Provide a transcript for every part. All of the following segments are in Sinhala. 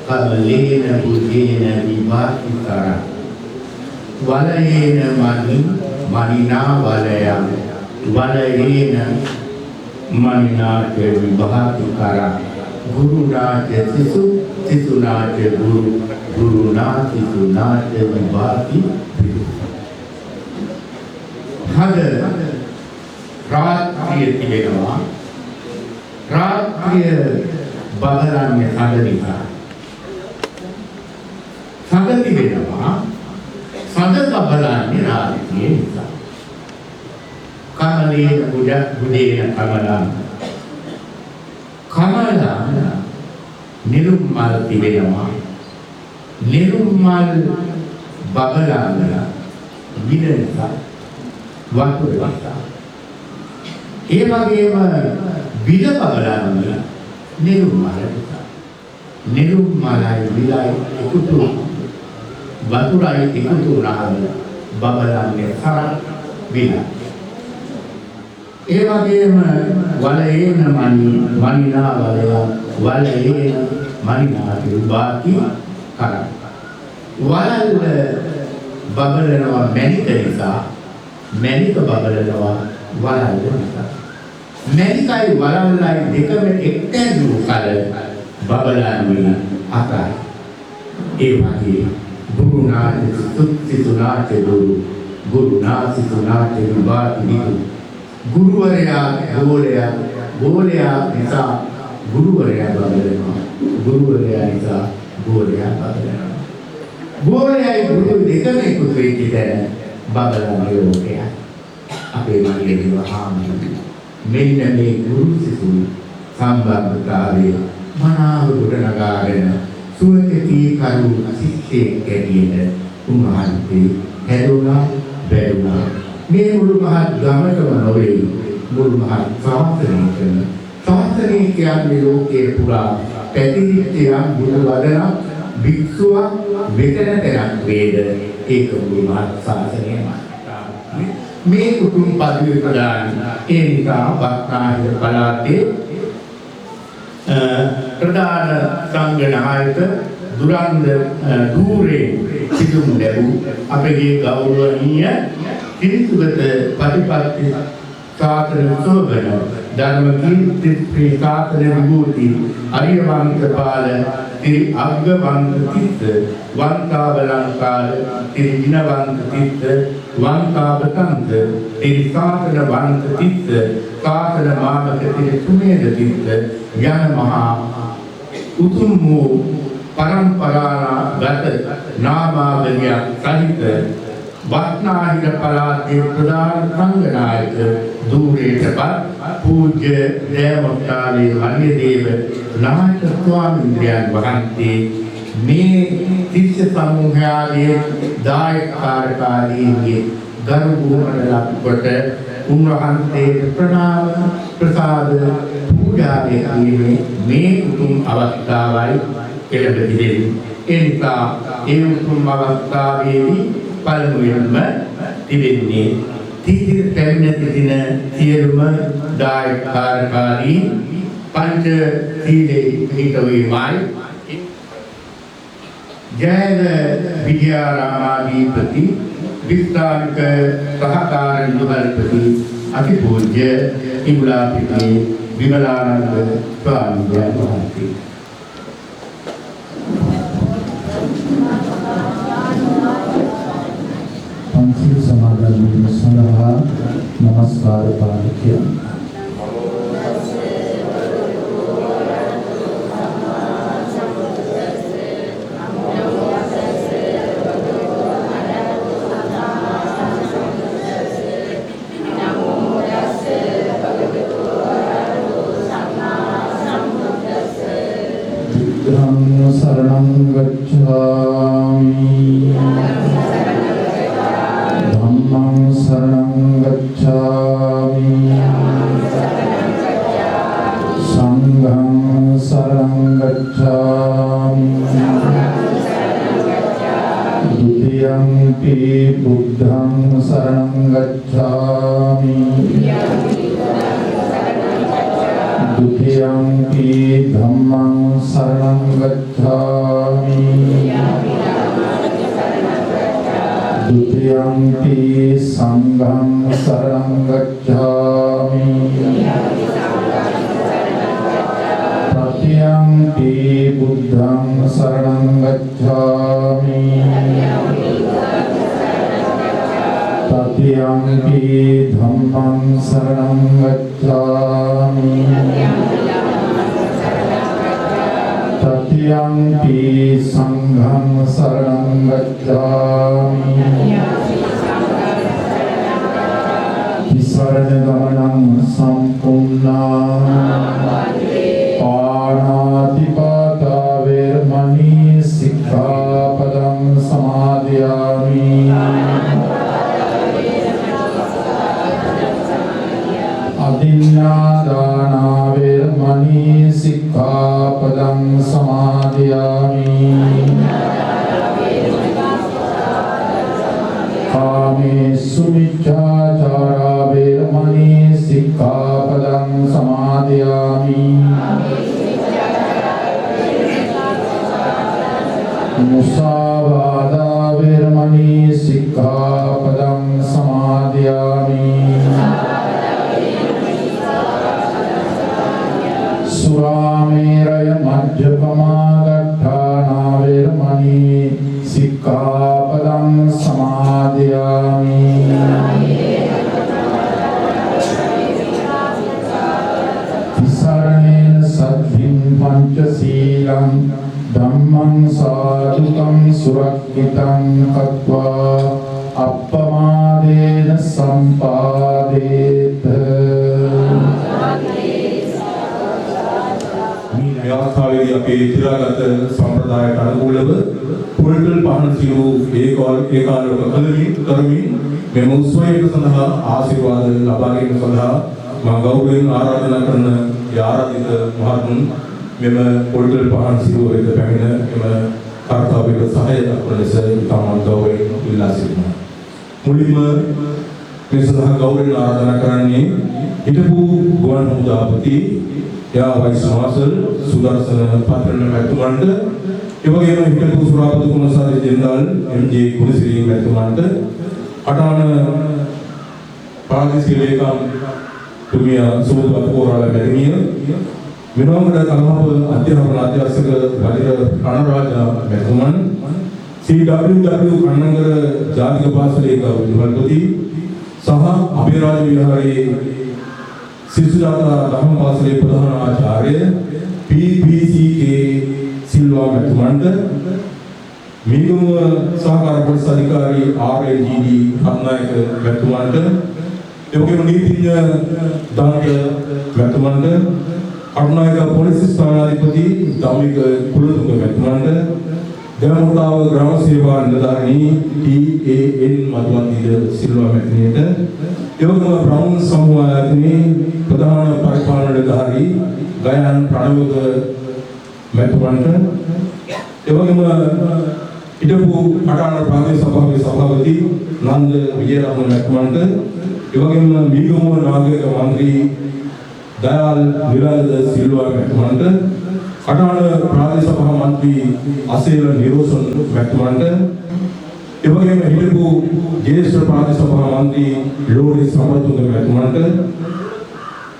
කමලේන බුදේන විභාතිකරා වලයේන මනිනා වලයං වලයේන මනිනාච විභාතිකරා ගුරුනාච සිසු සිසුනාච ගුරු ගුරුනා සිසුනාච විභාති හද රාත්‍රිය තිබෙනවා රාත්‍රිය බබලන්නේ හදනිකා සඳ තිබෙනවා සඳ බබලන්නේ රාත්‍රිය නිසා කමලේන බුදේන කමලං කමලං නිරුම්මල් තිබෙනවා නිරුම්මල් බබලන්නේ විනසා වතුර නිසා ඒ වගේම විල බබලන්නේ නිරුම්මල නිසා නිරුම්මලයි විලයි එකතු වතුරයි එකතු වුණාම බබලන්නේ සරල විල ඒ වගේම වලයේන මනිනා වලය වලයේන මනිනා විභාති කරා වලල් බබලනවා මැනික නිසා මැනික බබලනවා වලල් නිසා මැනිකයි වලල්ලයි දෙකම එක්තැන් වූ කල බබලන්නේ අතයි ඒ වගේ ගුරුනාච සිතුනාච ගුරුනා සිතුනාච විභාති ගුරුවරයා ගෝලයා නිසා ගුරුවරයා බබලනවා ගුරුවරයා නිසා ගෝලයා බබලනවා ගෝලයයි ගුරු දෙකම එකතු වෙච්ච තැන බබලන ලෝකය අපේ මගේ විවාහම මෙන්න මේ ගුරු සිසු සම්බන්ධතාවයේ මනාව ගොඩනගාගෙන සුවකී කරු ශික්ෂේ කැටියට උන්වහන්සේ හැදුණා බැලුණා මේ මුළු මහත් ගමකම නොවේ මුළු මහත් ශාස්ත්‍රණය කියන්නේ ලෝකයේ පුරා පැතිරිච්ච යම් බුදු වදන භික්ෂුවක් මෙතන තැනක් වේද ඒක මුළු මහත් ශාසනයමයි මේ කුතුම් පදවි ප්‍රදාන ඒ නිසා වත්නාහිර පළාතේ ප්‍රධාන සංඝ නායක දුරන්ද ධූරේ සිදුම් ලැබූ අපගේ ගෞරවනීය කිරිතුගත පටිපත්ති සාතන සෝබන ධර්ම කීර්ති ශ්‍රී සාතන විභූති අරියවංක පාල ත්‍රි අග්ගවංක තිත්ත වංකාවලංකාල ත්‍රි විනවංක තිත්ත වංකාවතන්ත ත්‍රි සාතන වංක තිත්ත සාතන මාමක ත්‍රි සුමේද තිත්ත යන මහා උතුම් වූ පරම්පරාගත නාමාවලියක් සහිත වත්නාහිර පළාතේ ප්‍රධාන සංඝ නායක ධූරේටපත් පූජ්‍ය දේවතාවේ වන්‍යදේව නායක ස්වාමීන් වහන්සේ මේ ශිෂ්‍ය සමූහයේ දායකකාරකාරීන්ගේ ගරු බුහුමන ලක්කොට උන්වහන්සේට ප්‍රණාම ප්‍රසාද පූජාවේ කිරීමේ මේ උතුම් අවස්ථාවයි කෙළඹ සිටින්නේ. ඒ නිසා ඒ උතුම් අවස්ථාවේදී පළමුවෙන්ම තිබෙන්නේ තීතිර පැමිණ සිටින සියලුම දායකකාරකාරී පංච සීලේ පිහිටවීමයි ජයද විද්‍යාරාමාධිපති විස්තාරික සහකාර නිලධාරිපති අතිපූජ්‍ය ඉමුලාපිටියේ විමලානන්ද ස්වාමීන් වහන්සේ පන්සිල් සමාදන් වීම සඳහා නමස්කාර පාඨය शरणं गच्छामि धम्मं शरणं गच्छामि संघं शरणं गच्छामि द्वितीयंपि बुद्धं शरणं गच्छामि द्वितीयंपि धम्मं शरणं गच्छामि Tatiyanti Sangham Saranam Gacchami Tatiyanti Buddham Saranam Gacchami Tatiyanti Dhammam Saranam Gacchami Tatiyanti Sangham Saranam Gacchami Tisarana Gamanam Sampurnam Pāṇātipātā Veramani Sikkhapadam Samadhiyāmi Adinādāna Veramani Sikkhapadam Samadhiyāmi Kāmesu Miccācārā Veramani Sikkhapadam Samadhiyāmi Musāvādā Veramani Sikkhapadam Samadhiyāmi Surāmeraya Majjapamā Gatthāna Veramani Sikkhapadam Samadhiyāmi Tisaranena Saddhim Panchasīlam Dhammam Sadhukam Surakhitam Katva Appamādena Sampādeta මේ අවස්ථාවේදී අපේ තිරාගත සම්ප්‍රදායට අනුකූලව පුරකල් පහන සිරු ඒකාලවක කරමින් මෙම උත්සවයට සඳහා ආශිර්වාද ලබා ගැනීම සඳහා මම ගෞරවයෙන් ආරාධනා කරන ආරාධිත මහත්මුන් මෙම පුරකල් පහන සිරු වෙත පැමිණ එම කාර්යයට සහාය දක්වන ලෙස ඉතාම ගෞරවයෙන් ඉල්ලා සිටිනවා. මුලින්ම මේ සඳහා ගෞරවයෙන් ආරාධනා කරන්නේ හිටපු ගුවන් හමුදාපති या वाइस मार्शल सुदर्शन पात्रण मैथुमांट इवगेम हिटपु सुरापति कुमार जनरल एमजे गुणश्री मैथुमांट अटान पादिस लेकम तुमिया सुबत पोराला मेदनीय विनोमड कलहप अध्यापन अध्यापक वजिर रणराज मैथुमन CWW कन्नगर जातिक पासलेक विमलपति सह अभिराज विहारी शिशुजाता धर्म पासले प्रधान आचार्य PBC के सिल्वा मैथुमंड मीगम सहकार परिषद अधिकारी RLGD रत्नायक मैथुमंड एवं नीतिज्ञ दांत मैथुमंड अरुणायक पुलिस स्थानाधिपति दामिक कुलतुंग मैथुमंड देवमुताव ग्राम सेवा निर्धारिणी TAN मधुमंदिर सिल्वा मैथुमंड एवं ब्राह्मण समूहायतनी प्रधान परिपालन अधिकारी गयान प्रणव मैथुमंड एवं इडपु अटान प्रादेशिक सभा के सभापति नंद विजयरामन मैथुमंड एवं मीगम नागरिक मंत्री दयाल निराल सिल्वा मैथुमंड अटान प्रादेशिक सभा मंत्री असेल निरोशन मैथुमंड एवं हिटपु ज्येष्ठ प्रादेशिक सभा मंत्री लोरी समरतुंग मैथुमंड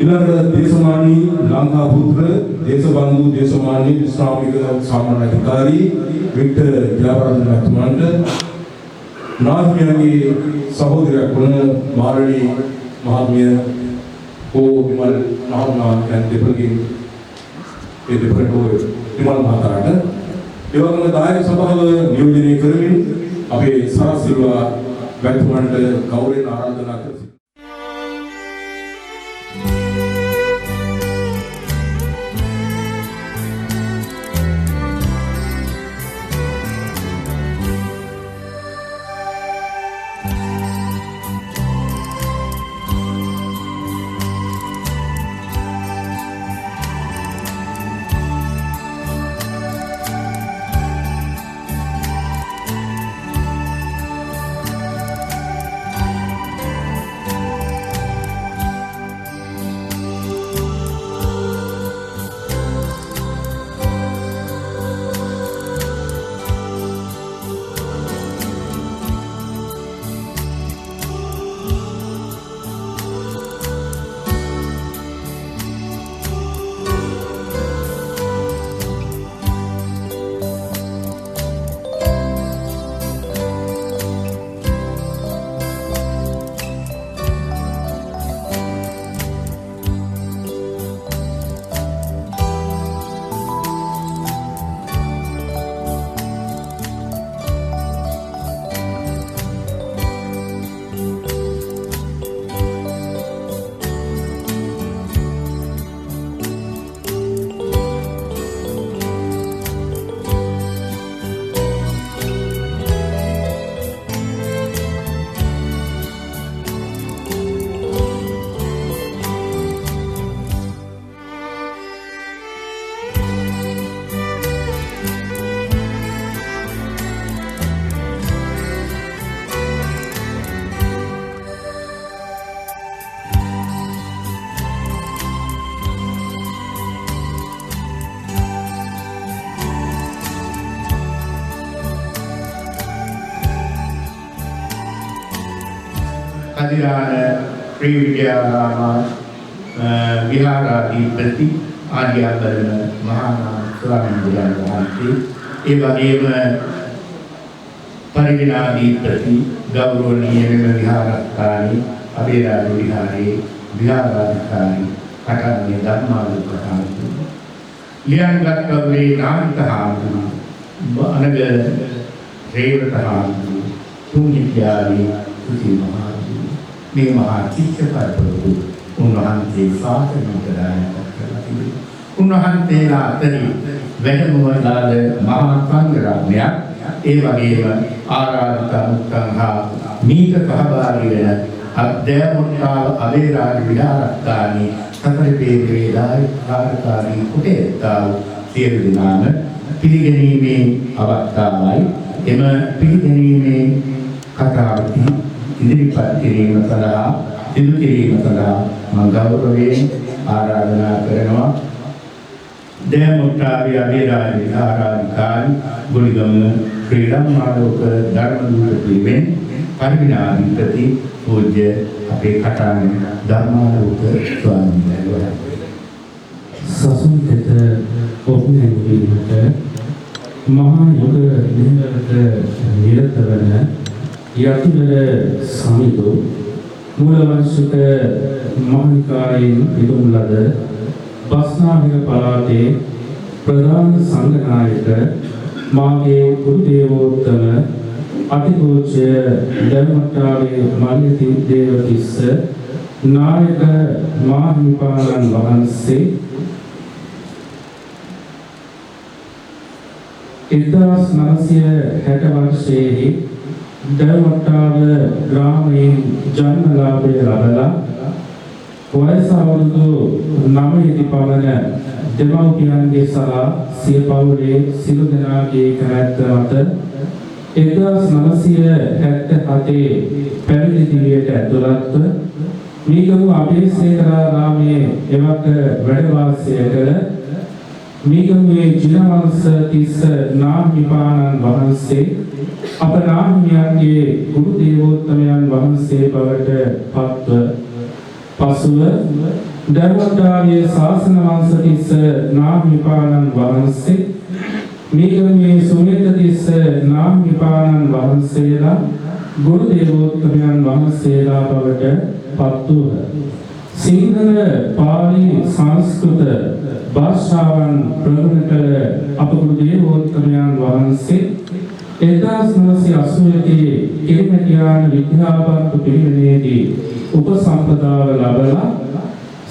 इलांग देशमानी लांगा पुत्र देशबंधु देशमानी इस्लामिक सामान्य अधिकारी विक्टर जिलापराध मैथुमंड नाथमियांगी सहोदरी कुण मारणी महात्म्य को विमल नाहमा and deputy विमल महाराज एवं दायक सभा नियोजन करमिन अबे सारा सिल्वा मैथुमंड गौरव आराधना कर කදිරාන ශ්‍රී විද්‍යාරාම විහාරාධිපති ආර්යබල මහා ස්වාමීන් වහන්සේ ඒ වගේම පරිවිනාධිපති ගෞරවනීය මෙම විහාරස්ථානයේ අබේරාජ විහාරයේ විහාරාධිකාරී කටන්නේ ධර්මාලෝක හාමුදුරුවෝ ලියන්ගත් කවුරේ නාන්ත හාමුදුරුවෝ අනග රේවත හාමුදුරුවෝ තුන්හිත්‍යාදී සුචි මහාමුදුරුවෝ මේ මහා ශිෂ්‍ය පරපුරු උන්වහන්සේ ශාසනයට දායක කරලා තිබෙනවා. උන්වහන්සේලා අතරින් වැඩමවලාද මහා සංඝරත්නයක් ඒ වගේම ආරාධිත මුක්තං හා මීට සහභාගී වෙන අධ්‍යාපනකාව අබේරාජ විහාරස්ථානයේ සතර පේරේදායි කාර්යකාරී කුටේතාව සියලු දෙනාම පිළිගැනීමේ අවස්ථාවයි. එම පිළිගැනීමේ කතාවදී ඉදිරිපත් කිරීම සඳහා සිදු කිරීම සඳහා මම ගෞරවයෙන් ආරාධනා කරනවා දයමුක්තාවේ අබේරාජ විහාරාධිකාරී ගුලිගම ශ්‍රී ධම්මාලෝක ධර්මදූත පිරිවෙන් පරිවිනාධිපති පූජ්‍ය අපේ කටානේ ධර්මාලෝක ස්වාමීන් වහන්සේ සසුන් දෙත ඔප්නැන් වීමට මහා යුග නිරත නිරත වන යතිවර සමිතු මූලවංශික මහානිකායෙන් පිදුම් ලද බස්නාහිර පළාතේ ප්‍රධාන සංඝනායක මාගේ ගුරු දේවෝත්තම අතිපූජ්‍ය ධර්මතාවේ මානති දේවතිස්ස නායක මාහිමිපාණන් වහන්සේ 1960 වර්ෂයේ ධර්මතාව ග්‍රාමයෙන් ජන්මලාභය ලබලා වයස අවුරුදු 9 පමණ දෙමව්පියන්ගේ සහ සිය පවුලේ සිළු දෙනාගේ කැමැත්ත මත 1977 පැවිදි දිවියට ඇතුළත්ව මීගමු අබේසේකරාරාමයේ එවක වැඩ වාසය කළ මීගමුවේ ජිනවංශ තිස්ස නාහිමිපාණන් වහන්සේ අප නාහිමියන්ගේ ගුරු දේවෝත්තමයන් වහන්සේ බවට පත්ව පසුව ධර්මදායේ ශාසන වංශ තිස්ස නාහිමිපාණන් වහන්සේ මීගමුවේ සුනිත තිස්ස නාහිමිපාණන් වහන්සේලා ගුරු දේවෝත්තමයන් වහන්සේලා බවට පත් වූහ. සිංහල පාලි සංස්කෘත භාෂාවන් ප්‍රගුණ කළ අප ගුරු දේවෝත්තමයන් වහන්සේ 1981 කිරිමැටියාන විද්‍යාබන්තු පිරිවෙනේදී උපසම්පදාව ලබලා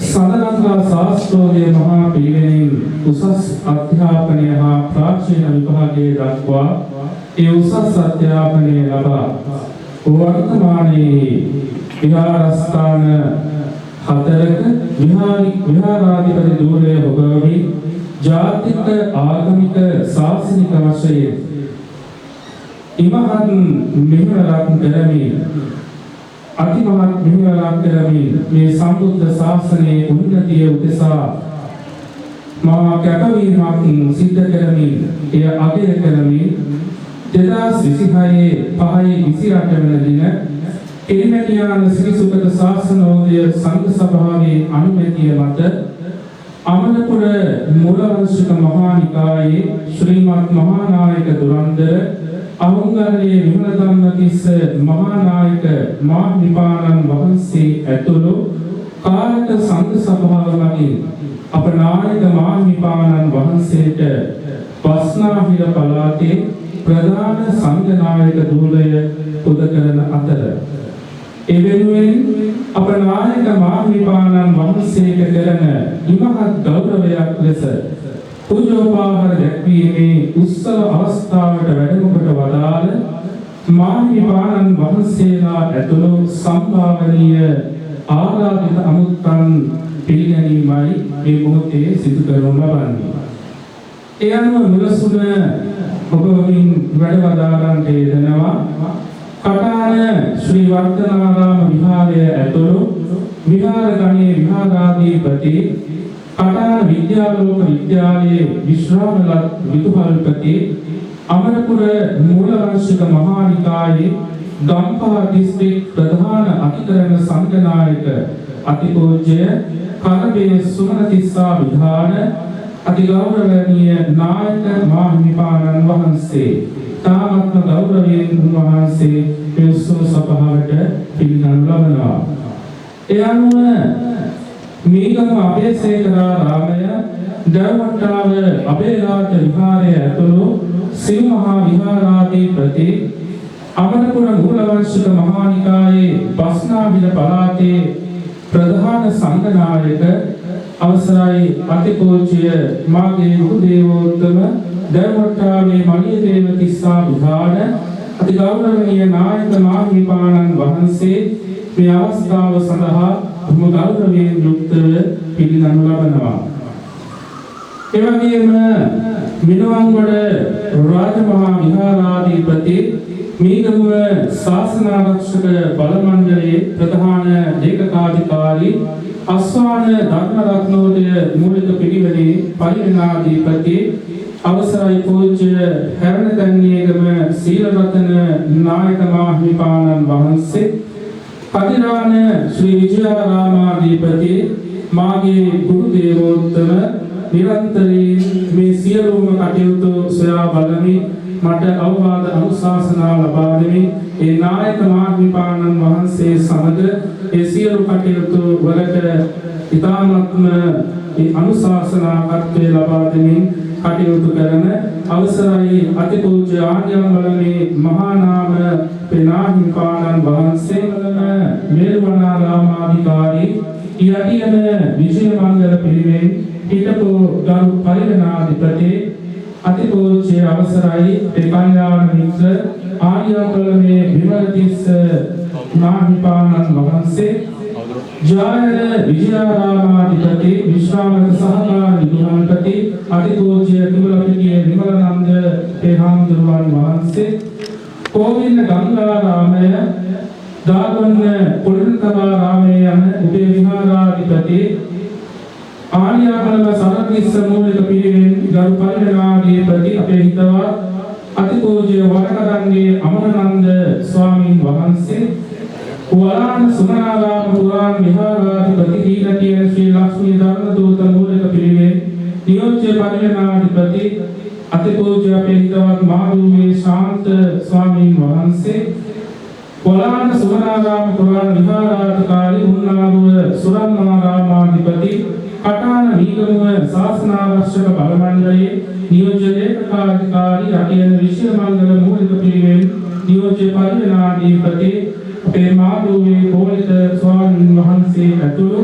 සඳලංකා ශාස්ත්‍රෝදය මහා පිරිවෙනින් උසස් අධ්‍යාපනය හා ප්‍රාචීන විභාගයේ දක්වා ඒ උසස් අධ්‍යාපනය ලබා වර්තමානයේ විහාරස්ථාන 4ක විහාරාධිපති ධූරය ඔබවි ජාතික ආගමික ශාසනික වශයෙන් ඉමහත් මෙහෙවරක් කරමින් අතිමහත් මෙහෙවරක් කරමින් මේ සම්බුද්ධ ශාසනයේ උන්නතිය උදෙසා මා කැපවීමක් සිද්ධ කරමින් එය අගය කරමින් 2026 5/28 වන දින එලිමැටියාන ශ්‍රී සුගත ශාසනෝදය සංඝ සභාවේ අනුමැතිය මත අමරපුර මූලවංශික මහානිකායේ ශ්‍රීමත් මහානායක දුරන්දර අවුංගලයේ විමලධම්මතිස්ස මහානායක මාහිමිපාණන් වහන්සේ ඇතුළු කාලක සංඝ සභාව මගින් අප නායක මාහිමිපාණන් වහන්සේට බස්නාහිර පළාතේ ප්‍රධාන සංඝ නායක ධූරය පුද කරන අතර එවෙනුවෙන් අප නායක මාහිමිපාණන් වහන්සේට කරන ඉමහත් ගෞරවයක් ලෙස පූජෝපහාර දැක්වීමේ උත්සව අවස්ථාවට වැඩම කොට වදාළ මාහිමිපාණන් වහන්සේලා ඇතුළු සම්භාවනීය ආරාධිත අමුත්තන් පිළිගැනීමයි මේ මොහොතේ සිදු කරනු ලබන්නේ. ඒ අනුව මුලසුන ඔබවින් වැඩ වදාරන්නට යෙදෙනවා කටාන ශ්‍රී වර්ධනාරාම විහාරය ඇතුළු විහාර ගණයේ විහාරාධිපති කටාන විද්‍යාලෝක විද්‍යාලයේ විශ්‍රාමලත් විදුහල්පති අමරපුර මූලවංශික මහානිකායේ ගම්පහ දිස්ත්‍රික් ප්‍රධාන අධිකරණ සංඝනායක අතිපූජ්‍ය කරබේ සුමනතිස්සා විධාන අතිගෞරවනීය නායක මාහිමිපාණන් වහන්සේ තාමත්ම ගෞරවයෙන් උන්වහන්සේ මේ උත්සව සභාවට පිළිගනු ලබනවා. ඒ අනුව මීගම අබේසේකරාරාමය දරවට්ටාව අබේරාජ විහාරය ඇතුළු සිව් මහා විහාරාධිපති අමරපුර මූලවංශික මහා නිකායේ බස්නාහිර පළාතේ ප්‍රධාන සංඝනායක අවසරයි අතිපූජ්‍ය මාගේ ගුරු දේවෝත්තම දරවට්ටාවේ මලියදේව තිස්සා විහාර අතිගෞරවනීය නායක මාහිමිපාණන් වහන්සේ මේ අවස්ථාව සඳහා බොහොම ගෞරවයෙන් යුක්තව පිළිගනු ලබනවා. ඒ වගේම මිනුවන්ගොඩ රාජමහා විහාරාධිපති මීගමුව ශාසනාරක්ෂක බල මණ්ඩලයේ ප්‍රධාන ලේකකාධිකාරී අස්වාන ධර්මරත්නෝදය මූලික පිරිවෙනේ පරිවෙනාධිපති අවසරයි පූජ්‍ය හැරණතන්නියගම සීලරතන නායක මාහිමිපාණන් වහන්සේ කදිරාන ශ්‍රී විජයාරාමාධිපති මාගේ ගුරු දේවෝත්තම නිරන්තරයෙන් මේ සියලුම කටයුතු සොයා බලමින් මට අවවාද අනුශාසනා ලබා දෙමින් ඒ නායක මාහිමිපාණන් වහන්සේ සමග ඒ සියලු කටයුතු වලට ඉතාමත්ම ඒ අනුශාසනාකත්වය ලබා දෙමින් කටයුතු කරන අවසරයි අතිපූජ්‍ය ආර්යවංශයේ මහා නාම පෙනාහිමිපාණන් වහන්සේ මේරුවනාරාමාධිකාරී යටියන විජය මංගල පිරිවෙන් හිටපු ගරු පරිවෙනාධිපති අතිපූජ්‍ය අවසරයි කල්යාණ මිත්‍ර ආර්යවංශයේ විමලතිස්ස මාහිමිපාණන් වහන්සේ ජායන විජයාරාමාධිපති විශ්‍රාමක සහකාර විදුහල්පති අතිපූජ්‍ය තුලපිටිය විමලානන්ද හාමුදුරුවන් වහන්සේ කෝවිල ගංගාරාමය දාගොන්න පුරණතරාරාමය යන උදේ විහාරාධිපති ආර්යවංශ සරතිස්ස මූලික පිරිවෙන් ගරු පරිවෙනාධිපති අපේ හිතවත් අතිපූජ්‍ය වරකරන්ගේ අමරනන්ද ස්වාමීන් වහන්සේ වලාන සුමනාරාම පුරාණ විහාරාධිපති දීගටිය ශ්‍රී ලක්ෂ්මී ධර්මදූත මූලික පිරිවෙන් නියෝජ්‍ය පරිවෙනාධිපති අතිපූජ්‍ය අපේ හිතවත් මහදුවේ ශාන්ත ස්වාමීන් වහන්සේ වලාන සුමනාරාම පුරාණ විහාරාධිකාරී උන්නාරුව සුරන්නාරාමාධිපති කටාන මීගමුව ශාසනාරක්ෂක බල මණ්ඩලයේ නියෝජ්‍ය ලේකකාධිකාරී රටියන විශ්ව මංගල මූලික පිරිවෙන් නියෝජ්‍ය පරිවෙනාධිපති අපේ මාදුවේ කෝලිත ස්වාමීන් වහන්සේ ඇතුළු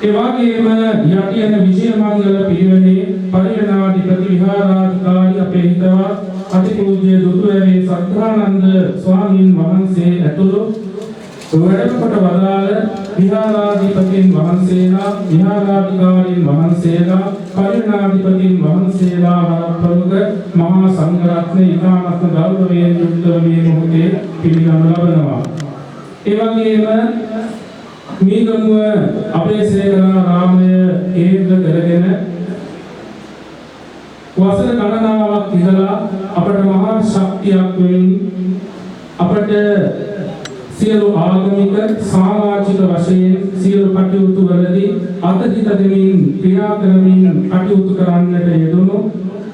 ඒ වගේම යටියන විජය මංගල පිරිවෙනේ පරිවෙනාධිපති විහාරාධිකාරී අපේ හිතවත් අතිපූජ්‍ය දුටුවැවේ සද්ධානන්ද ස්වාමීන් වහන්සේ ඇතුළු වැඩමකොට වදාළ විහාරාධිපතීන් වහන්සේලා විහාරාධිකාරීන් වහන්සේලා පරිවෙනාධිපතීන් වහන්සේලා ප්‍රමුඛ මහා සංඝ රත්නය ඉතාමත් ගෞරවයෙන් යුක්තව මේ මොහොතේ පිළිගනු ලබනවා. ඒ වගේම මීගමුව අබේසේකරාරාමය කේන්ද්‍ර කරගෙන වසර ගණනාවක් ඉඳලා අපට මහා ශක්තියක් වෙමින් අපට සියලු ආගමික සමාජික වශයෙන් සියලු කටයුතු වලදී අතහිත දෙමින් ක්‍රියා කරමින් කටයුතු කරන්නට යෙදුණු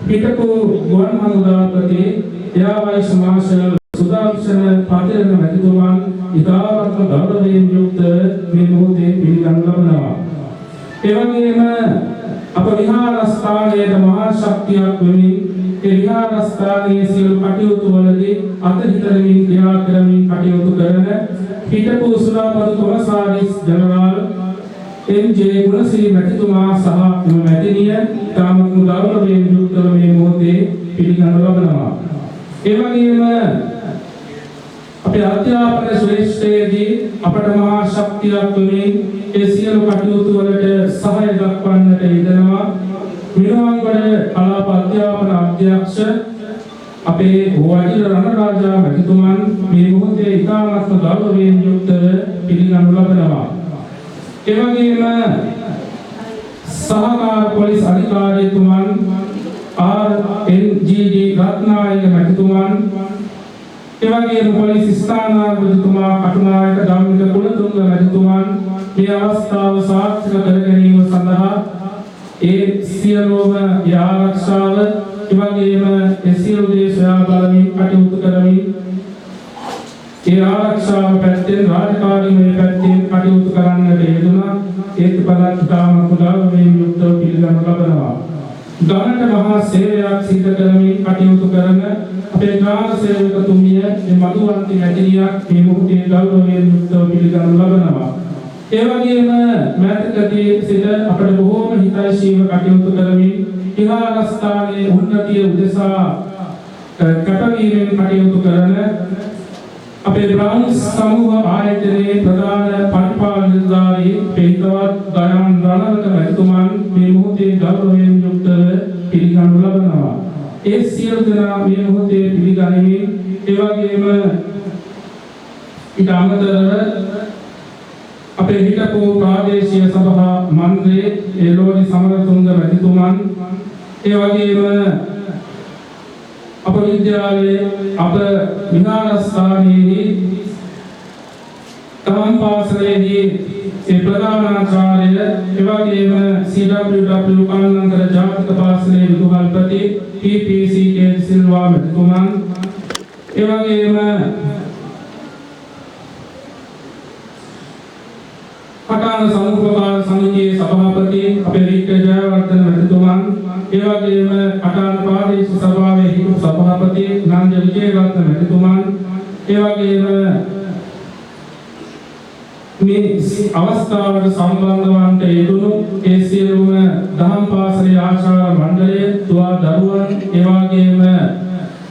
පිටකෝ ගුවන් හමුදාපති එයා වයිස් මාර්ෂල් සුදර්ශන පාතිරණ මැතිතුමන් ඉතාමත් ගෞරවයෙන් යුක්ත මේ මොහොතේ පිළිගනු ලබනවා. ඒ වගේම අප විහාරස්ථානයේ මහා ශක්තියක් වෙමින් ඒ විහාරස්ථානයේ සියලු කටයුතු වලදී අතහිතමින් ක්‍රියා කරමින් කටයුතු කරන හිටපු සුරාපතු කොමසාරිස් ජනරාල් එම්.ජේ. ගුණසිරි මැතිතුමා සහ එම මැතිණිය තාමත් ගෞරවයෙන් යුක්තව මේ මොහොතේ පිළිගනු ලබනවා. ඒ වගේම අපේ අධ්‍යාපන ශ්‍රේෂ්ඨයේදී අපට මහා ශක්තියක් වෙමින් ඒ සියලු කටයුතු වලට සහාය දක්වන්නට යෙදෙනවා. මිනුවන්ගොඩ කලාප අධ්‍යාපන අධ්‍යක්ෂ අපේ වජිර රණරාජා මැතිතුමන් මේ මොහොතේ ඉතාමත් ගෞරවයෙන් යුක්තව පිළිගනු ලබනවා. ඒ වගේම සහකාර පොලිස් අධිකාරීතුමන් ආර්.එන්.ජී.ඩී. රත්නායක මැතිතුමන් ඒ වගේම පොලිස් ස්ථානාධිපතිතුමා කටුනායක ධම්මික කුලතුංග මැතිතුමන් මේ අවස්ථාව සාර්ථක කර ගැනීම සඳහා ඒ සියලුම ආරක්ෂාව ඒ වගේම ඒ සියලු දේ සොයා බලමින් කටයුතු කරමින් ඒ ආරක්ෂාව පැත්තෙන් රාජකාරීමේ පැත්තෙන් කටයුතු කරන්නට යෙදුණා. ඒත් බලත්තාම කුඩාවෙන් යුක්තව පිළිගනු ලබනවා. ගමට මහා සේවයක් සිදු කරමින් කටයුතු කරන අපේ ග්‍රාම සේවකතුමිය මේ මధుවන්ති මැදිරියක් මේ මොහොතේ ගෞරවයෙන් යුක්තව පිළිගනු ලබනවා. ඒ වගේම මෑතකදී සිට අපට බොහෝම හිතයිශීව කටයුතු කරමින් විහාරස්ථානයේ උන්නතිය උදෙසා කටවීමෙන් කටයුතු කරන අපේ බ්‍රාහ්මණ සමූහ ආයතනයේ ප්‍රධාන පරිපාලන නිලධාරී පෙහිතවත් දයන් රණවක මැතිතුමන් මේ මොහොතේ ගෞරවයෙන් යුක්තව පිළිගනු ලබනවා. ඒ සියලු දෙනා මේ මොහොතේ පිළිගනිමින් ඒ වගේම ඊට අමතරව අපේ හිටපු ප්‍රාදේශීය සභා මන්ත්‍රී එළෝඩි සමරතුංග මැතිතුමන් ඒ වගේම අප විද්‍යාලයේ අප විහාරස්ථානයේදී තමන් පාසලේදී ඒ ප්‍රධානාචාර්ය ඒ වගේම CWW කන්නන්තර ජාතික පාසලේ විදුහල්පති PPCK සිල්වා මැතිතුමන් ඒ වගේම පටාන සමුපකාර සමිතියේ සභාපති අපේ රීක ජයවර්ධන මැතිතුමන් ඒ වගේම පටාන ප්‍රාදේශීය සභාවේ හිටපු සභාපති නන්ද විජේරත්න මැතිතුමන් ඒ වගේම මේ අවස්ථාවට සම්බන්ධ වන්නට යෙදුණු ඒ සියලුම දහම් පාසලේ ආචාර්ය මණ්ඩලය තුවා දරුවන් ඒ වගේම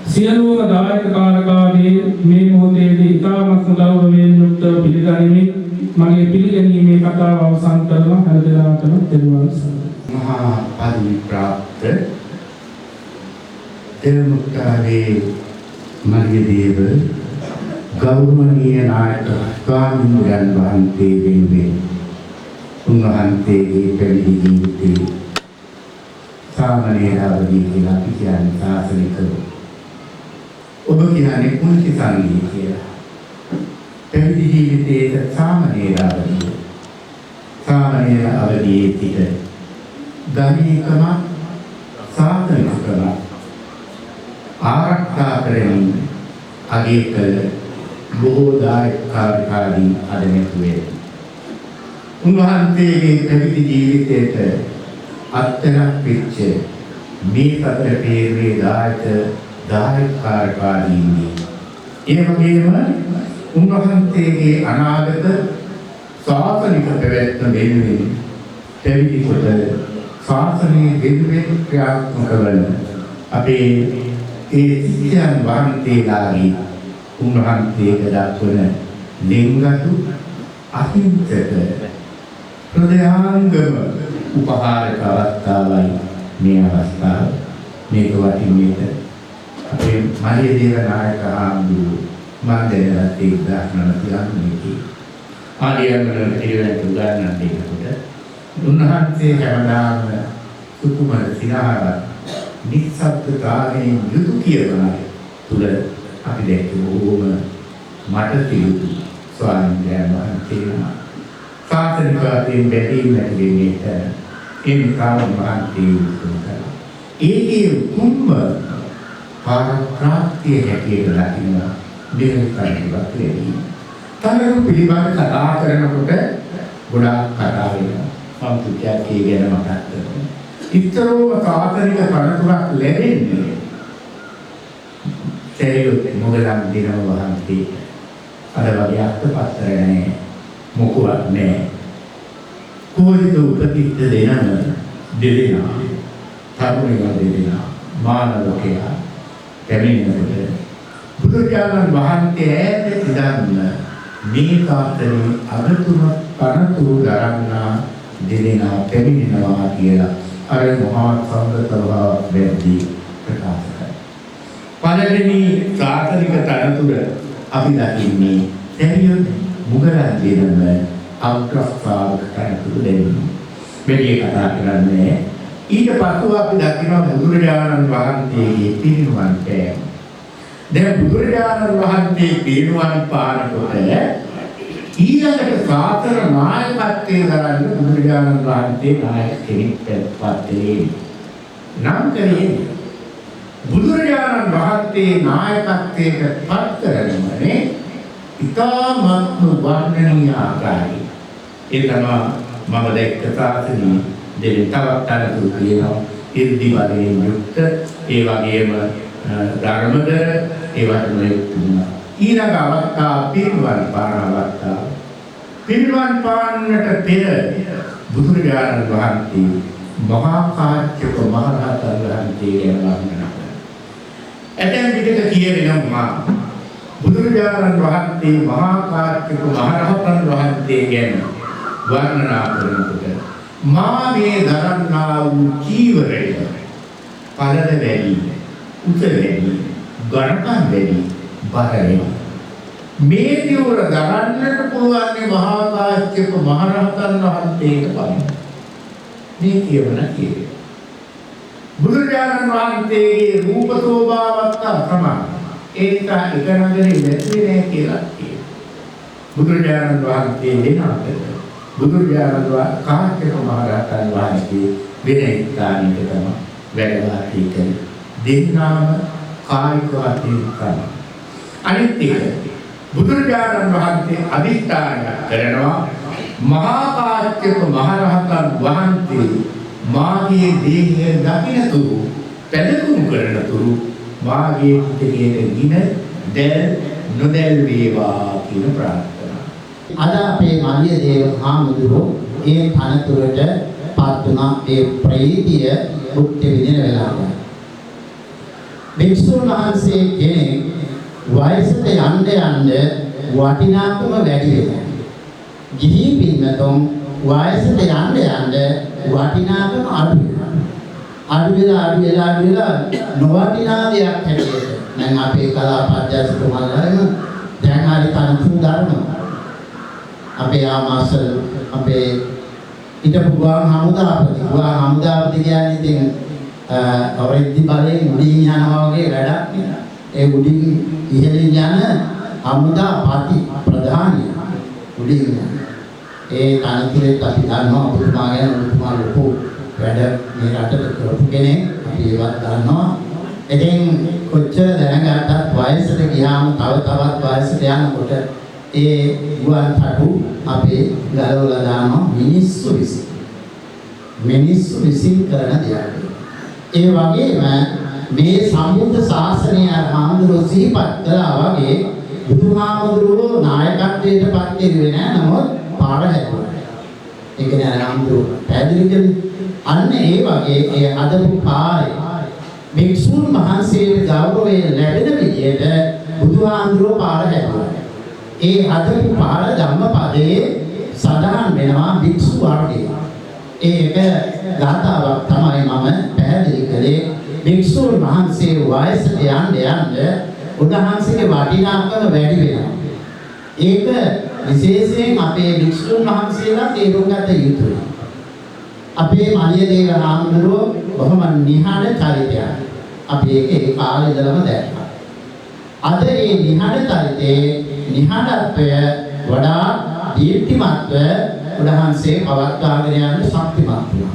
සියලුම දායක කාරකාදී මේ මොහොතේදී ඉතාමත් ගෞරවයෙන් යුක්තව පිළිගනිමින් මගේ පිළිගැනීමේ කතාව අවසන් කරනවා. හැම දිනකටම දෙවියන් සරණයි. මහා පදවි ප්‍රාප්ත දෙමුක්තාවේ මර්ගදේව ගෞරවනීය නායක ස්වාමීන් වහන්සේ වෙනුවෙන් උන්වහන්සේගේ පැවිදි ජීවිතයේ සාමණේරවදී කියලා අපි කියන්නේ සාසනිකව. ඔබ කියන්නේ කුංචි සංගී කියලා. පැවිදි ජීවිතයේ සාමණේර අවදියේ සිට ධනිකම සාසනිකකම ආරක්ෂා කරමින් අගය කළ බොහෝ දායකකාරී අදනෙතුවේ උන්වහන්සේගේ පැවිදි ජීවිතයට අත්තරක් පිච්ච මේ පතර පේරේ දායකකාරී ඒ වගේම උන්වහන්සේගේ අනාගත ශාසනික පැවැත්ම වෙනුවෙන් පැවිදි කොට ශාසනයේ වෙනුවෙන් ක්‍රියාත්මක වන අපේ ඒ සියයන් වහන්සේලාගේ උන්වහන්සේට දක්වන ලිංගතු අහිංසක හෘදයාංගම උපහාරක අවස්ථාවයි මේ අවස්ථාව. මේක වටින්නේ අපේ මරියදේව නායක ආණ්ඩුව මන්දේලත් ඉක්දානතියන්නේ ආලියන්වල පිළිවෙලට උදාහරණ දෙන්නකොට උන්වහන්සේ හැමදාම සුකුමල සිනාරත් නිස්සබ්දතාවයෙන් යුතු කියවන තුල අපි දැක්කේ බොහෝම මට තියුතු ස්වාමීන් වහන්සේලා සාසනික වශයෙන් බැඳීම් නැති වෙන්නේ ඒ කාම මහන්සිය උතුම්කලා ඒකේ උතුම්ම පාරාත්‍ය හැටියට ලකින දෙවියන්ට වෙන්නේ තරම් පිළිබඳ කතා කරනකොට ගොඩාක් කතා වෙනවා සම්පූර්ණකේ ගැන මතක් කරනවා ඉතරෝම සාසනික පරතුරක් ලැබෙන්නේ තේරුත් මොගලන් දිනව වහන්සේ අර වගේ අත්පත්තර නැහැ මොකුවක් නැහැ කොහෙද උපතිත් දෙනම දෙදෙනා තරුණයෝ දෙදෙනා මානවකයා කැමිනකොට බුදුරජාණන් වහන්සේ ඈත ඉඳන් මේ කාතරේ අගතුම පරතුරු දරන්නා දෙදෙනා කැමිනෙනවා කියලා අර මහා සංඝතවවා වෙද්දී ප්‍රකාශ කරා. පළවෙනි සාසනික තරතුර අපි දකින්නේ දෙවියන් මුගලන් දෙනම අග්‍රස්ථාවක තරතුර දෙන්නේ. මෙලිය කතා කරන්නේ ඊට පස්ව අපි දකිනවා බුදුරජාණන් වහන්සේගේ පිරිනුවන් පෑම. දැන් බුදුරජාණන් වහන්සේ පිරිනුවන් පානකොට ඊළඟට සාතර නායකත්වයේ දරන්න බුදුරජාණන් වහන්සේ නායක කෙනෙක් පත්වේ නම් කරේ බුදුරජාණන් වහන්සේ නායකත්වයට පත් කරනමනේ ඉතාමත් වර්ණනීය ආකාරයි. ඒ තමයි මම දැක්ක තාක්ෂණී දෙවියන් තවත් අරතුරු කියනවා ඉර්ධි වලින් යුක්ත ඒ වගේම ධර්මද ඒවට මෙතුණා. ඊළඟ අවස්ථාව පිරිනුවන් පාන අවස්ථාව. පිරිනුවන් පාන්නට පෙර බුදුරජාණන් වහන්සේ මහා කාශ්‍යප මහ රහතන් වහන්සේ ගැන වර්ණනා කළා. ඇතැම් විටක කියවෙනවා බුදුරජාණන් වහන්සේ මහා කාශ්‍යප මහ රහතන් වහන්සේ ගැන වර්ණනා කරනකොට මා මේ දරන්නා වූ චීවරය පළල වැඩි උස වැඩි ගණකම් වැඩි බර වැඩි මේ දිවුර දරන්නට පුළුවන් මහා කාශ්‍යප මහ රහතන් වහන්සේට පමණයි. මේ කියවන කියේ බුදුරජාණන් වහන්සේගේ රූප शोभाවත් ප්‍රමාණ ඒක එක නගරේ නැති නෑ කියලා කියනවා. බුදුරජාණන් වහන්සේ වෙනකට බුදුරජාණන් වහන්සේ කාශ්‍යප මහ රහතන් වහන්සේ වෙන ස්ථානයක තමයි වැඩ වාසය කරන්නේ. දෙන්නාම කායික වශයෙන් තමයි. අනිත් එක බුදුරජාණන් වහන්සේ අදිෂ්ඨානය කරනවා මහා කාශ්‍යප මහ රහතන් වහන්සේ මාගේ දේහය දකින්නතුරු පැදකුම් කරනතුරු මාගේ පිටකයේ ගින දැල් නොදැල් වේවා කියන ප්‍රාර්ථනා. අද අපේ මාළිය දේව හාමුදුරුවෝ ඒ තනතුරට පත් වුණා. ඒ ප්‍රීතිය භුක්ති විඳින වෙලාව. භික්ෂුන් වහන්සේ කෙනෙක් වයසට යන්න වටිනාකම වැඩි වෙනවා. ගිහි පින්නතුන් වයසට යන්න වටිනාකම අඩු වෙනවා. අඩු වෙලා නොවටිනා දෙයක් හැටියට දැන් අපේ කලාපද්‍යස්තුමාලාම දැන් හරි තනතුරු ගන්නවා. අපේ ආමාසල් අපේ ඊටපු ගුවන් හමුදාපති කියන්නේ ඉතින් අවරිද්දි බලයෙන් උඩින් යනවා වගේ වැඩක් නේ. ඒ උඩින් ඉහළින් යන හමුදාපති ප්‍රධානිය උඩින් ඒ තනතුරේ අපි දන්නවා ඔබතුමා ගැන ඔබතුමා ලොකු වැඩ මේ රටට කරපු කෙනෙක්. අපි ඒවත් දන්නවා. ඉතින් කොච්චර දැනගත්තත් වයසට ගියාම තවත් වයසට යනකොට ඒ ගුවන් තටු අපේ ගලවලා දානවා මිනිස්සු විසින් කරන දෙයක්. ඒ වගේම මේ සම්බුද්ධ ශාසනය හාමුදුරුවෝ සිහිපත් කළා වගේ බුදුහාමුදුරුවෝ නායකත්වයට පත් කෙරුවේ නෑ. නමුත් පාර හැදුවා. ඒක නෑ හාමුදුරුවෝ පැහැදිලි කළේ. අන්න ඒ වගේ ඒ හදපු පාරේ භික්ෂුන් වහන්සේට ගෞරවය ලැබෙන විදියට බුදුහාමුදුරුවෝ පාර හැදුවා. ඒ හදපු පාර ධම්මපදයේ සඳහන් වෙනවා භික්ෂු වර්ගය. ඒක ගාථාවක් තමයි මම පැහැදිලි කළේ. භික්ෂුන් වහන්සේ වයසට යන්න උන්වහන්සේගේ වටිනාකම වැඩි වෙනවා. ඒක විශේෂයෙන් අපේ භික්ෂුන් වහන්සේලා තේරුම් ගත යුතුයි. අපේ මාළිය දේව හාමුදුරුවෝ බොහොම නිහඬ චරිතයක්. අපි ඒක ඒ කාලේ ඉඳලම දැක්කා. අද මේ නිහඬ චරිතේ නිහඬත්වය වඩා දීප්තිමත්ව උන්වහන්සේ පවත්වාගෙන යන්න ශක්තිමත් වුණා.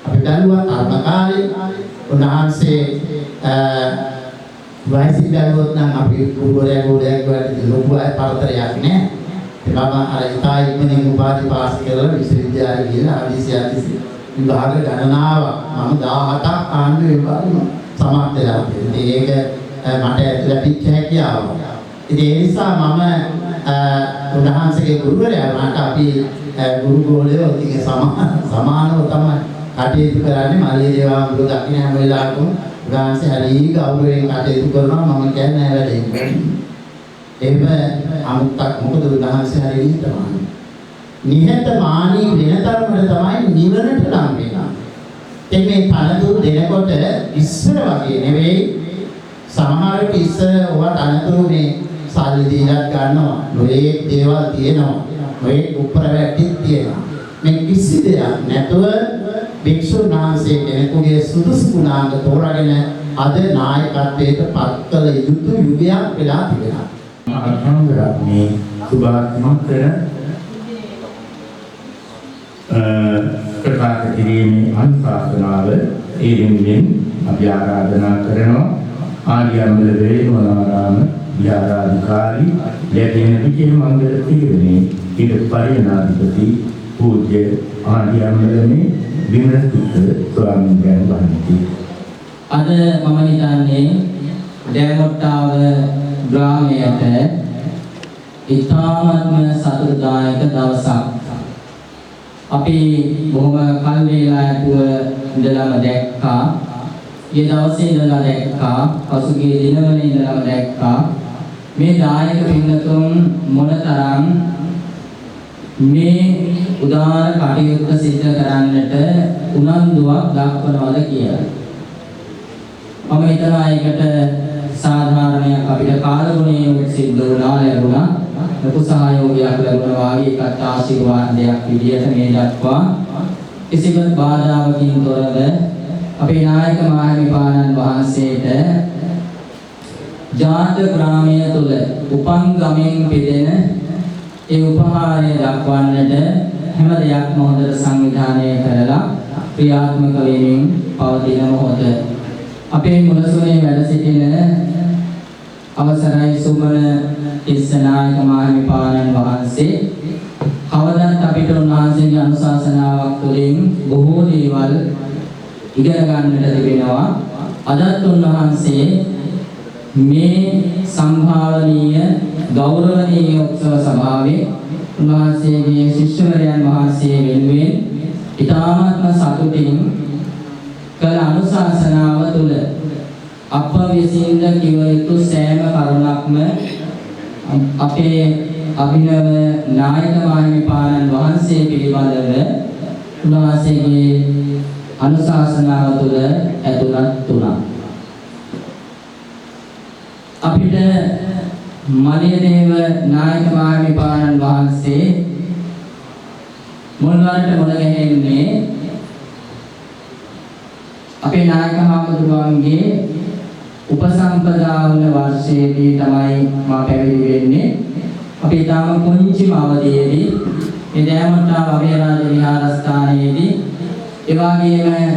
අපි දන්නවා කර්මකාරී උන්වහන්සේ වයසින් බැලුවොත් නම් අපි ගුරුවරයා වලට ලොකු පරතරයක් නෑ. ඒ බබා අර ඉතාලි ඉක්මනින් උපාධි පාස් කරලා විශ්වවිද්‍යාලේ ගිහලා ආදිසියාතිසි විභාග ගණනාවක් මම 17ක් ආණ්ඩුවේ විභාගෙම සමත් වෙලා තියෙනවා. ඒක මට ලැබිච්ච හැකියාව. ඉතින් ඒ නිසා මම උන්වහන්සේගේ ගුරුවරයා මට අපි ගුරු ගෝලයෝ ඉතින් සමානව තමයි කටයුතු කරන්නේ. මාළිය දේව හාමුදුරුවෝ දකින්න හැම වෙලාවකම උන්වහන්සේ හරි ගෞරවයෙන් කටයුතු කරනවා. මම කියන්නේ වැඩේ. එහෙම අමුත්තක් මොකද උන්වහන්සේ හරි නිහතමානී වෙන තරමට තමයි නිවනට ලං වෙනවා. එතෙන් මේ තනතුරු දෙනකොට ඉස්සර වගේ නෙවෙයි. සමහර විට ඉස්සර ඔවා තනතුරු මේ සල්ලි දීලා ගන්නවා. නොයේ දේවල් තියෙනවා. නොයේ උප්පරවැට්ටිත් තියෙනවා. මේ කිසි දෙයක් නැතුව භික්ෂුන් වහන්සේ කෙනෙකුගේ සුදුසු ගුණාංග තෝරාගෙන අද නායකත්වයට පත් කළ යුතු යුගයක් වෙලා තිබෙනවා. අනුරාධපුරයේ සුභාත්මකර ප්‍රකාශ කිරීමේ අනුශාසනාව ඒ වෙනුවෙන් අපි ආරාධනා කරනවා ආර්යමල වේරවනාරාම විහාරාධිකාරී ලැබෙන විජය මංගල තීරණේ ඊට පරිණාධිපති පූජ්‍ය ආර්යමලනේ විමලතුත් ස්වාමීන් වහන්සේ අද මම හිතන්නේ දෑමොට්ටාව ග්‍රාමයට ඉතාමත්ම සතුටුදායක දවසක්. අපි බොහොම කල් වේලා ඇතුව ඉඳලාම දැක්කා. ඊයේ දවසේ ඉඳලා දැක්කා. පසුගිය දිනවල ඉඳලාම දැක්කා. මේ දායක පින්නතුන් මොනතරම් මේ උදාර කටයුත්ත සිද්ධ කරන්නට උනන්දුවක් දක්වනවද කියලා. මම හිතනවා ඒකට සාධාරණයක් අපිට කාලගුණයේ සිද්ධ වුණා ලැබුණා. ලොකු සහයෝගයක් ලැබුණා වාගේ ඒකට ආශිර්වාදයක් විදියට මේ දක්වා කිසිම බාධාවකින් තොරව අපේ නායක මාහිමිපාණන් වහන්සේට ජාත ග්‍රාමය තුල උපන් ගමෙන් පිදෙන ඒ උපහාරය දක්වන්නට හැම දෙයක්ම හොඳට සංවිධානය කරලා ක්‍රියාත්මක වෙමින් පවතින මොහොත අපේ මුලසුනේ වැඩ සිටින අවසරයි සුමන ඉස්සනායක මාහිමිපාණන් වහන්සේ කවදාත් අපිට උන්වහන්සේගේ අනුශාසනාවක් තුළින් බොහෝ දේවල් ඉගෙන ගන්නට තිබෙනවා. අදත් උන්වහන්සේ මේ සම්භාවනීය ගෞරවනීය උත්සව සභාවේ උන්වහන්සේගේ ශිෂ්‍යවරයන් වහන්සේ වෙනුවෙන් ඉතාමත්ම සතුටින් කළ අනුශාසනාව තුළ අප විසින්ද කිව යුතු සෑම කරුණක්ම අපේ අභිනව නායක මාහිමිපාණන් වහන්සේ පිළිබඳව උන්වහන්සේගේ අනුශාසනාව තුළ ඇතුළත් වුණා. අපිට මලියදේව නායක මාහිමිපාණන් වහන්සේ මුල්වරට මුණ ගැහෙන්නේ අපේ නායක හාමුදුරුවන්ගේ උපසම්පදා වුණ වර්ෂයේදී තමයි මා පැවිදි වෙන්නේ. අපි තාම කුංචිම අවදියේදී මේ දෑමොට්ටාව අභයරාජ විහාරස්ථානයේදී ඒ වගේම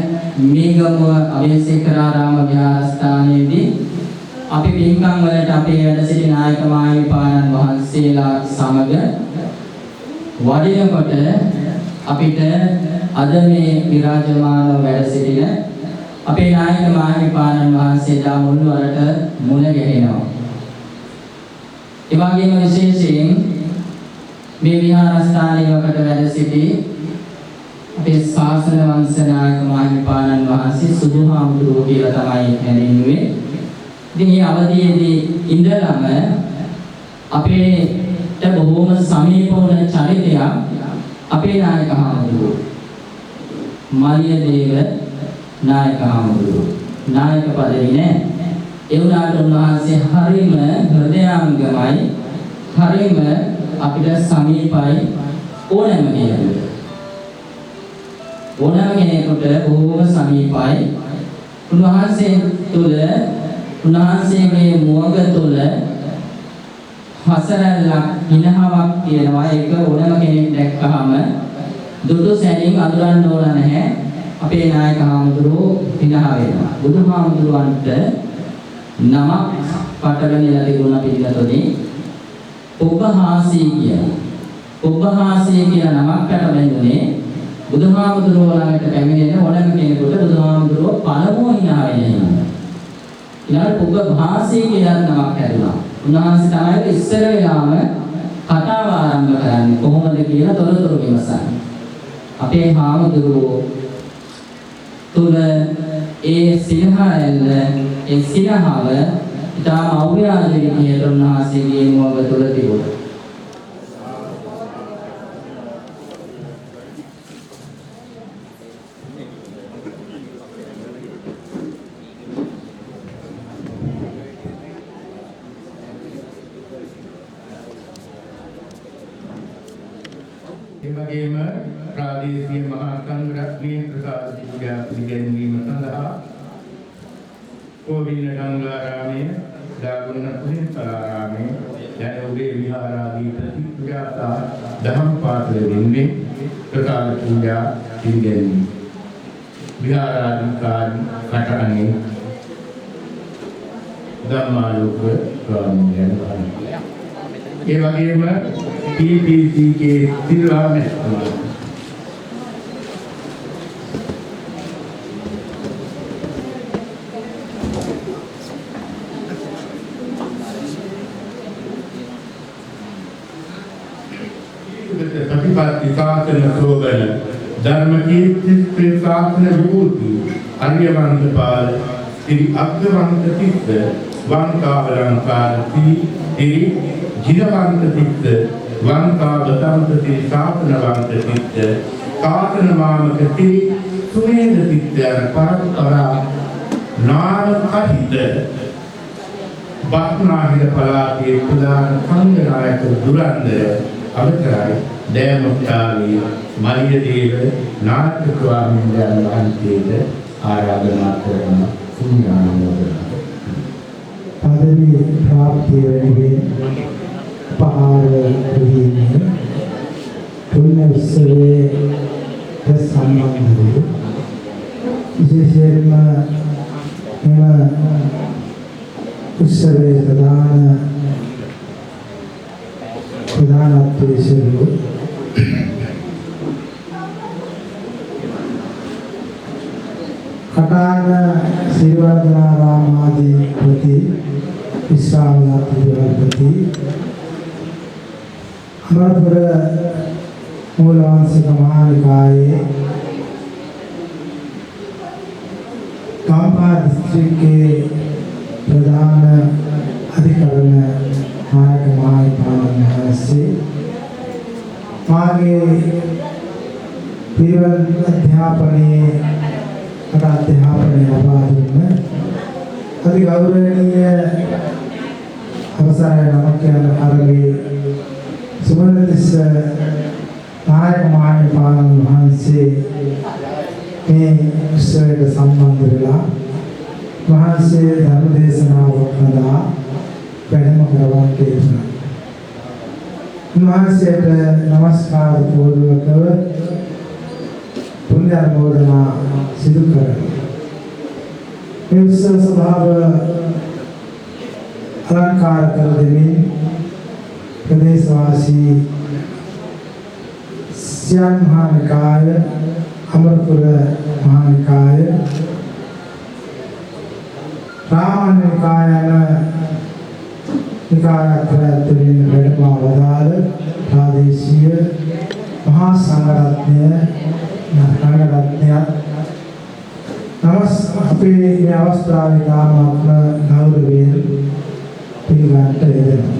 මීගමුව අබේසේකරාරාම විහාරස්ථානයේදී අපි පින්කම් වලට අපේ වැඩ සිටි නායක මාහිමිපාණන් වහන්සේලා සමග වඩිනකොට අපිට අද මේ විරාජමානව වැඩ සිටින අපේ නායක මාහිමිපාණන් වහන්සේලා මුල්වරට මුණ ගැහෙනවා. ඒ වගේම විශේෂයෙන් මේ විහාරස්ථානයකට වැඩ සිටි අපේ ශාසන වංශ නායක මාහිමිපාණන් වහන්සේ සුදුහාමුදුරුවෝ කියලා තමයි හැඳින්වුවේ. ඉතින් මේ අවධියේදී ඉඳලම අපේට බොහෝම සමීප වුණ චරිතයක් අපේ නායක හාමුදුරුවෝ. මලියදේව නායක හාමුදුරුවෝ. නායක පදවි නෑ. ඒ වුණාට උන්වහන්සේ හරිම හෘදයාංගමයි, හරිම අපිට සමීපයි ඕනෑම කෙනෙකුට. ඕනෑම කෙනෙකුට බොහෝම සමීපයි. උන්වහන්සේ තුළ උන්වහන්සේගේ මුවග තුළ හසරැල්ලක් හිනහාවක් තියෙනවා. ඒක ඕනෑම කෙනෙක් දැක්කහම දුටු සැනින් අඳුරන්න ඕන නැහැ. අපේ නායක හාමුදුරුවෝ හිනහා වෙනවා. බුදුහාමුදුරුවන්ට නමක් පටවැනිලා තිබුණා පිළිගතොනේ ඔබ්බහාසී කියලා. ඔබ්බහාසී කියලා නමක් පටවැන්නුනේ බුදුහාමුදුරුවෝ ළඟට පැමිණෙන ඕනෑම කෙනෙකුට බුදුහාමුදුරුවෝ පළමුව හිනා වෙනවා. ඊළඟට ඔබ්බහාසී කියලා නමක් හැදුනා. උන්වහන්සේ තමයි ඉස්සර වෙලාම කතාව ආරම්භ කරන්නේ කොහොමද කියලා තොරතුරු විමසන්නේ. අපේ හාමුදුරුවෝ තුල ඒ සිනහරැල්ල ඒ සිනහව ඉතාම අව්‍යාජ විදියට උන්වහන්සේගේ මුවග තුල තිබුණා. ඒ වගේම ප්‍රාදේශීය මහා සංඝරත්නයේ ප්‍රසාද පූජා පිළිගැන්වීම සඳහා කෝවිල ගංගාරාමයේ දාගුණ පුරින්තරාරාමයේ යන උදේ විහාරාදී ප්‍රතිප්‍රාතා දහම් පාඨ වෙන්නේ ප්‍රකාර පූජා පිළිගැනීම විහාරාධිකාරී කටහඬේ ධම්මාලෝක ස්වාමීන් වහන්සේ ඒ වගේම PPCK සිල්වා මහත්මයා प्रतिपाद्य शासन शोभन धर्म की शासन विभूति अन्यवंत पाल श्री अग्रवंत तीर्थ वंकावलंकार श्री जिनवंत तीर्थ वंकावतंत श्री शासनवंत तीर्थ शासन मामक श्री सुमेध तीर्थ परंपरा नाम कहित बातनाहिर पलाके प्रधान संघ नायक दुरंदर අවතරයි දයමුක්තාවේ මලියදේව නාට්‍ය ස්වාමීන් වහන්සේට ආරාධනා කරන පුණ්‍යානුමෝදනා පදවි ප්‍රාප්තිය වෙනුවෙන් පහාර දෙන්නේ පුණ්‍ය උත්සවයේ සම්බන්ධ වූ විශේෂයෙන්ම මෙම උත්සවයේ ප්‍රධානත්වයේ සිටු කටාන සිරිවර්ධනාරාමාදී ප්‍රති විශ්‍රාමලාපති අමරපුර මූලවංශික මහානිකායේ ගම්පහ දිස්ත්‍රික්කයේ ප්‍රධාන අධිකරණ නායක මහානිකායන් වහන්සේ මාගේ පිරිවෙන් අධ්‍යාපනයේ අධ්‍යාපනය ලබා දුන්න අති ගෞරවනීය අවසරයි නමක් යන අරගේ සුමනතිස්ස නායක මහානිකායන් වහන්සේ මේ උත්සවයට සම්බන්ධ වෙලා වහන්සේ ධර්ම දේශනාවක් සඳහා වැඩම කරවන්නේ තුනා. උන්වහන්සේට নমස්කාර පූර්වකව පුණ්‍ය අනුමෝදනා සිදු කරමි. මේ උත්සව සභාව අලංකාර කර දෙමින් ප්‍රදේශවාසී සියන් මහානිකාය, අමරපුර මහානිකාය, රාමනිකාය නිකායතරතුලින් වැඩම අවදාළ ප්‍රාදේශීය මහා සංඝරත්නය අපේ මේ අවස්ථාවේ දානත්ම ගෞරවයෙන් පිළිගන්නට යෙදෙනවා.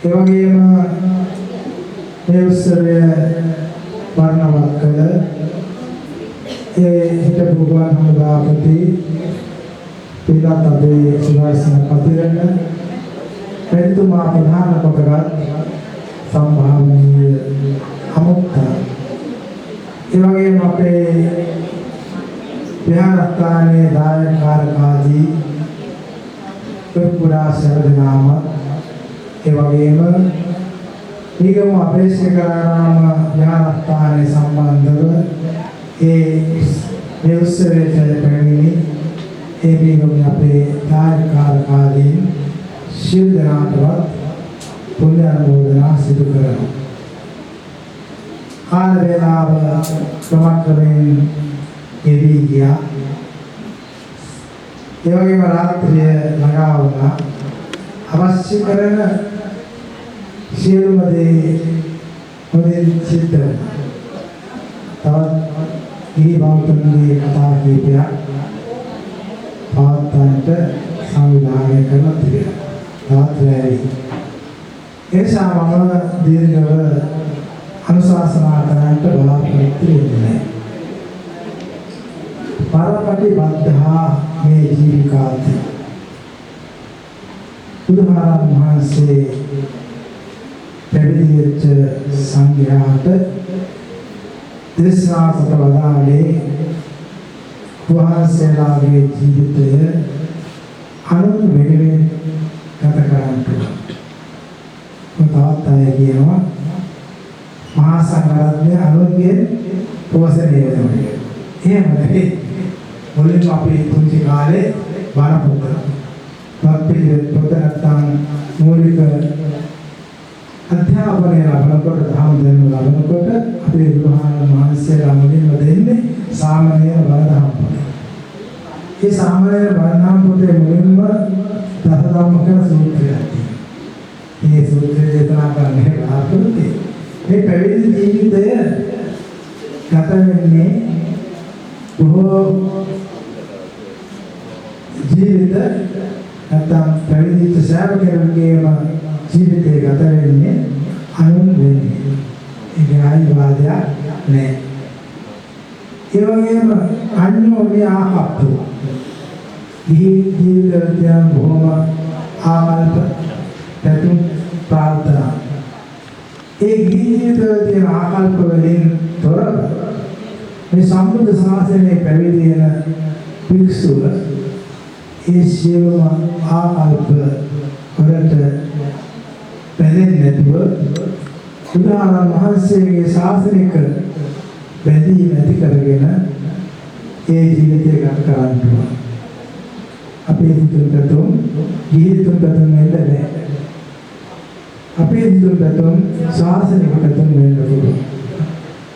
ඒ වගේම මේ උත්සවය වර්ණවත් කළ ඒ හිටපු ගුවන් හමුදාපති පිටත් අපේ සුවර්සන පතිරණ එතුමා ප්‍රධාන කොටගත් සම්භාවනීය අමුත්තා ඒ වගේම අපේ විහාරස්ථානයේ දායකාරකාදී පුරා සරදනාම ඒ වගේම ඊගම අපේක්ෂකරාම විහාරස්ථානයේ සම්බන්ධව ඒ උත්සවයට පැමිණි ඒ වගේම අපේ දායකාරකාදී ශිල් දනාටවත් පුණ්‍ය අනුමෝදනා සිදු කරනවා. කාල වේලාව ක්‍රමක්‍රමයෙන් ගෙවී ගියා. ඒ වගේම රාත්‍රිය ළඟා වුණා. අවශ්‍ය කරන සියලුම දේ හොඳින් සිද්ධ වුණා. තවත් ඊ බෞද්ධන්ගේ කතා කීපයක් පවත්වන්නට සංවිධානය කරලා තිබෙනවා. රාත්‍රියේ එනිසා මම දීර්ඝව අනුශාසනා කරන්නට බලාපොරොත්තු වෙන්නේ. පරපටිබද්ධා මේ ජීවිකාති බුදුහාරන් වහන්සේ පැවිදි වෙච්ච සංඝයාට දේශනා කොට වදාළේ වහන්සේලාගේ ජීවිතය අනුන් වෙනුවෙන් ගත කරන්න පුළුවන්. තවත් අය කියනවා මහා සංඝරත්නය අනුන්ගේ පෝෂණය වෙනවා. එහෙම නෙවෙයි. මුලින්ම අපි පුංචි කාලේ බණ පොත පොත නැත්නම් මූලික අධ්‍යාපනය ලබනකොට දහම් දෙන්න ලබනකොට අපේ බුදුහාමුදුරුවෝ වහන්සේලා මුලින්ම දෙන්නේ සාමණේර බණදහම් පොත. මේ සාමණේර බණදහම් පොතේ මුලින්ම දසධම්ම කියන සූත්‍රයක් තියෙනවා. මේ සූත්‍රය දේශනා කරන්නේ ආතුරුතේ. මේ පැවිදි ජීවිතය ගත වෙන්නේ බොහෝ ජීවිත නැත්නම් පැවිදි ශ්‍රාවකයන්ගේම ජීවිතය ගත වෙන්නේ අනුන් වෙන්නේ. ඒක ආයිවාදයක් නෑ. ඒ වගේම අන්‍යෝන්‍ය ආකප්පු. ජීවිතය බොහොම ආකල්ප පැතුම් ප්‍රාර්ථනා. ඒ ජීවිතයේ ආකල්ප වලින් තොරව මේ සම්බුද්ධ ශාසනයේ පැවිදි වෙන භික්ෂුව ඒ සියලුම ආකල්ප වලට බැඳෙන්නේ නැතුව බුදුරජාණන් වහන්සේගේ ශාසනික බැඳීම ඇති කරගෙන ඒ ජීවිතය ගත කරන්න ඕන. අපේ ජීවිතතුන් වෙන්න බැහැ. අපේ ජීවිතතුන් ශාසනික පැතුම් වෙන්න පුළුවන්.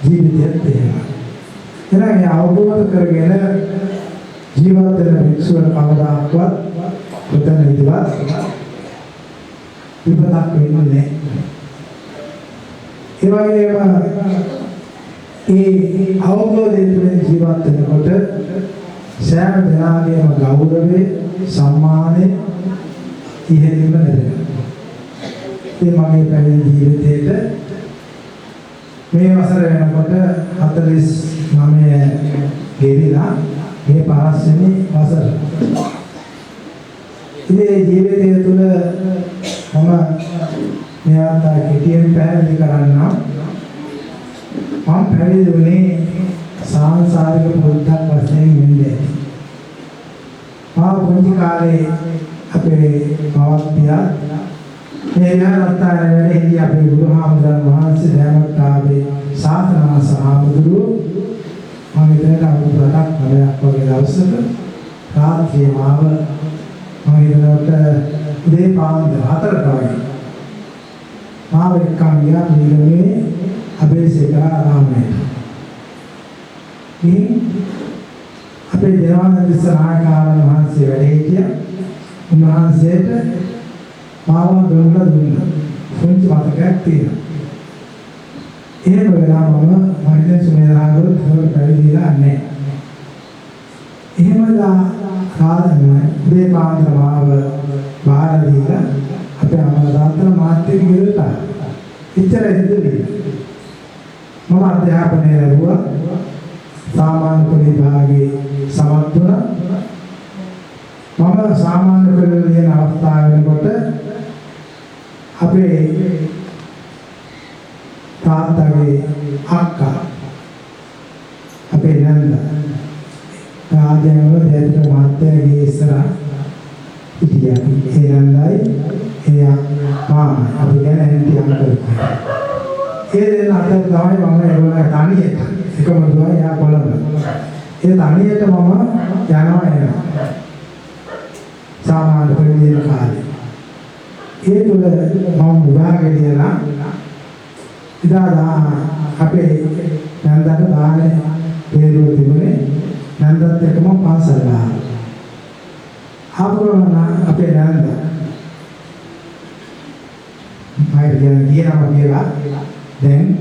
ජීවිතයත් එහෙමයි. එනගේ අවබෝධ කරගෙන ජීවත් වෙන භික්ෂුව කවදාවත් උතනදිවත් විපතක් වෙන්නේ නැහැ. ඒ වගේම ඒ අවබෝධයෙන් ජීවත් වෙනකොට සෑම දෙනාගේම ගෞරවය සම්මානය ඉහළින්ම ලැබෙනවා. ඒ මගේ පැවිදි ජීවිතේට මේ වසර වෙනකොට 49 ගෙවිලා මේ 5 වෙනි වසර. ඉතින් ජීවිතය තුළ මම මෙයාට කෙටියෙන් පැහැදිලි කරන්නම්. මම පැවිදි වුණේ සාංශාරික පුරුද්දක් වශයෙන් වෙන්නේ. මා පුංචි කාලේ අපේ මවත්පියා මේ විහාරස්ථානයේ වැඩ හිටිය අපේ බුදුහාමුදුරන් වහන්සේ දැමත්තාවේ ශාසන සහමුදුරු මම ඉතින් අවුරුද්දක් වගේ දවසක රාත්‍රියේ මාව මම ඉන්නකොට උදේ පාන්දර 4ට වගේ මාව එක්කන් ගියා පිළිගන්නේ අබේසේකර ආරාමයට. මේ අපේ දේවානන්ද සනායකාරන් වහන්සේ වැඩ හිටියා. උන්වහන්සේට මාව දුන්නා. පුංචි මතකයක් තියෙනවා. එහෙම වෙලා මම මරිද සුමේරාගල පැවිදිලා නැහැ. එහෙමලා කාලෙම උදේ පාන්දර මාව බාර දීලා අපේ අම්මලා තාත්තලා මාත් එක්ක ගිහලා ඉතර ඉඳිලි. මම අධ්‍යාපනය ලැබුවා. සාමාන්‍ය පෙළ විභාගයේ සමත් වුණා. මම සාමාන්‍ය පෙළ ලියන අවස්ථාව වෙනකොට අපේ තාත්තගේ අක්කා අපේ නන්ද රාජ්‍යවල දෙවිත මහත්තයාගේ ඉස්සරහ හිටියා. ඒ නන්දයි එයා මාමා අපි ගැන ඇන්ටි අංකල්. ඒ දෙන අතර තමයි මම ඒගොල්ලෝ තනියට එකම දුවයි යා කොළඹ. ඒ තනියට මම යනවා එනවා. සාමාන්‍ය පෙළ කාලේ. ඒ තුල මම විභාගේ දිනලා ඉදාලා අපේ නන්දට දානේ පෙරෝ තිබුණේ නන්දත් එක්කම පාසල් ගියා. ආපුවම අපේ නන්ද මම කියනවා කියලා දැන්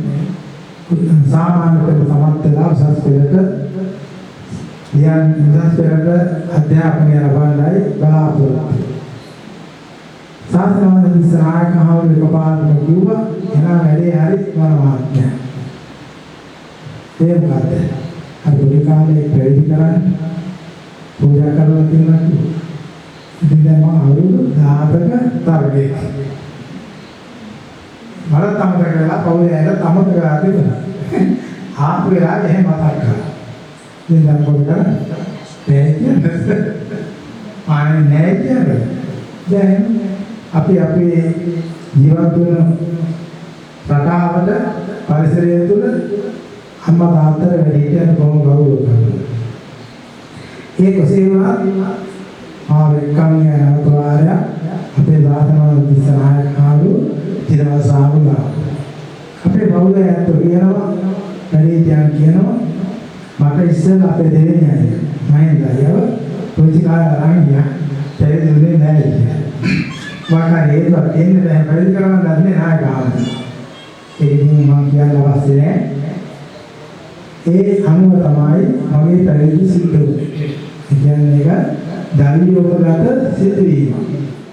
සාමාන්‍ය පෙළ සමත් වෙලා උසස් පෙළට උසස් පෙළට අධ්‍යාපනය ලබන්නයි බලාපොරොත්තු. සාසනවල සායකහවල එකපාරටම කිව්වා එනවා වැඩේ හරි මම මහත්මයා. ඒ මොකද? අර පොඩි කාලේ පැවිදි කරන්නේ පූජා කරලා තියෙනවා කිව්වා. ඉතින් දැන් මම අවුරුදු 17ක තරගේ. මට තමක කරලා පොළේ ඇර තමක කරලා තිබුණා. ආපු වෙලාවේ එහෙම මතක් කරා. ඉතින් දැන් පොඩි කරා නෑ කියන්නේ. ආනේ නෑ කියන්නේ. දැන් අපි අපේ ජීවත් වෙන රටාවට පරිසරය තුළ අම්මා තාත්තට වැඩි කියන කොහොම ගෞරව කරනවා. ඒ කොසේවා ආවෙකම් යනවාරය අපේ දාතන දිසනායකහරු තිරවසාවුලා අපේ බෞද්ධයන්ට කියනවා වැඩි කියනවා මට ඉස්සෙල්ලා අපේ දෙවෙනි අය මම ගියව පුංචිකාර අරන් ගියා තේරෙන්නේ නැහැ වාකා හේතුවක් එන්නේ නැහැ වැඩි කරන්න ගන්නේ නැහැ ගාන ඒකෙන් මම කියන්න අවශ්‍ය නැහැ ඒ අනුව තමයි මගේ පැවිදි සිද්ධ වුනේ කියන්නේ එක දල්ලියෝපගත සිදුවීම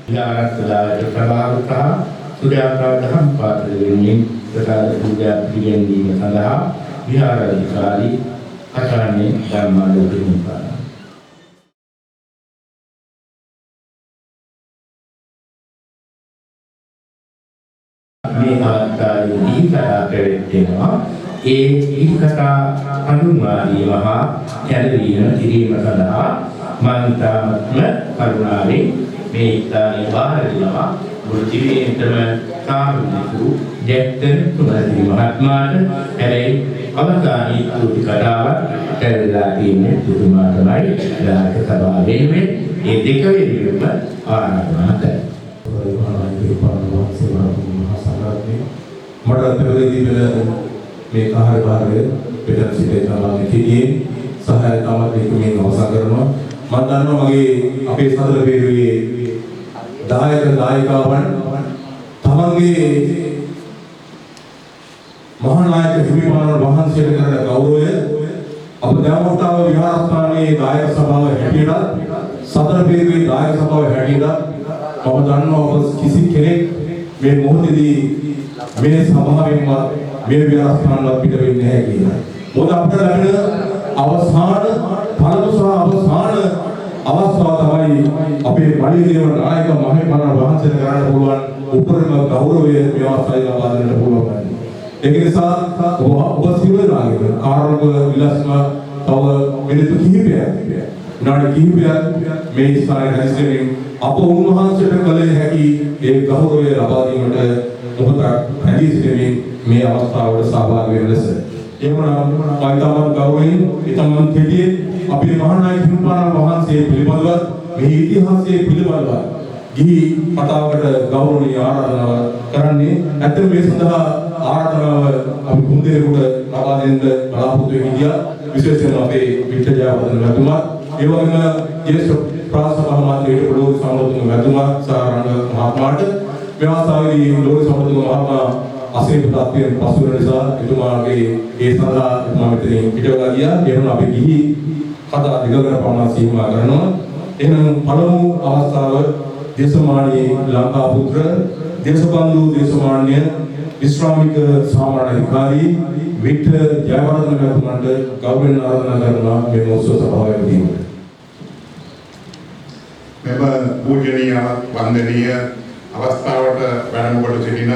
යාරත්ලාට ප්‍රභාවතා සුර්යාප්‍රාදහම් පාත්‍රයෙන් ප්‍රකාර පූජා පිළිගැනීම සඳහා විහාරාධිකාරී අචාර්ය ධර්මාලෝකනිපාත මේ අවස්ථාවේ දීකතා පැවැත්වෙනවා ඒ දීකතා අනුමානීය මහා කැළවීම කිරීම සඳහා මන්තාත්ම කරුණාවෙන් මේ ස්ථානයේ බාහිරලා මුල්තිවේන්තම සාමිතු ජෙක්තන් තුමරි මහත්මයාට හැරයි අවසානයේ කුටි කතාවක් කැළලා තියෙන්නේ තුමා තමයි දායක සභාවේ මේ දෙක වෙනුවෙන්ම ආරාධනා මට පෙරදී පෙර මේ කාර්යභාරය පිටත් සිටේ තමයි කියේ සහායතාවක් දෙකමින් අවසන් කරනවා මම දන්නවා මගේ අපේ සතර පෙරුවේ දායක දායිකාවන් තමන්ගේ මහානායක හිමිපාණන් වහන්සේට කරන ගෞරවය අප දවමතාව විහාරස්ථානයේ දායක සභාව හැටියට සතර පෙරුවේ දායක සභාව හැටියට මම දන්නවා ඔබ කිසි කෙනෙක් මේ මොහොතේදී මේ සභාවෙන්වත් මේ විහාරස්ථානවල පිට වෙන්නේ නැහැ කියලා. මොකද අපිට ලැබෙන අවසාන පළමු සහ අවසාන අවස්ථාව තමයි අපේ පරිදේව නායක මහින්පන්න වහන්සේට කරන්න පුළුවන් උපරිම ගෞරවය මේ අවස්ථාවේ ලබා දෙන්නට පුළුවන්. ඒක නිසා ඔබ සිවුරාගේ කාර්යව විලාසම තව මිනිත්තු කිහිපයක් විනාඩි කිහිපයක් මේ ස්ථානයේ හැසිරෙමින් අප උන්වහන්සේට කළ හැකි ඒ ගෞරවය ලබා දීමට මොහොතක් හැදී සිටීමේ මේ අවස්ථාවට සහභාගී වෙන ලෙස එවනම් පයිතාවන් ගෞරවයෙන් ඊතමන් කෙටියේ අපේ මහානායක හිමිපාණන් වහන්සේ පිළිබඳව මේ ඉතිහාසයේ පිළිබඳව ගිහි කතාවකට ගෞරවණීය ආරාධනාව කරන්නේ ඇත්තට මේ සඳහා ආරාධනාව අපි කුන්දේකට ලබා දෙන්න බලාපොරොත්තු වෙ හිටියා විශේෂයෙන්ම අපේ වික්ටර්ජයවර්ධන මහතුමා ඒ වගේම ජේෂ්ඨ ප්‍රාසභා මාත්‍රියට පොළොව සම්බන්ධ මහතුමා සාරංග මහත්මයාට මේ අවස්ථාවේදී ලෝක සම්බන්ධ මහත්මයා අසීමිත තත්ත්වයෙන් පසු වෙන නිසා එතුමාගේ ඒ සඳහා එතුමා මෙතනින් පිටවලා ගියා. එහෙනම් අපි ගිහි කතා දිගකට පමණ සීමා කරනවා. එහෙනම් පළමු අවස්ථාව දේශමානී ලංකා පුත්‍ර දේශබන්දු දේශමාන්‍ය විශ්‍රාමික සාමාන්‍යාධිකාරී වික්ටර් ජයවර්ධන මහත්මයාට ගෞරවයෙන් ආරාධනා කරනවා මේ උත්සව සභාවේදී. මෙම පූජනීය වන්දනීය අවස්ථාවට වැඩම කොට සිටින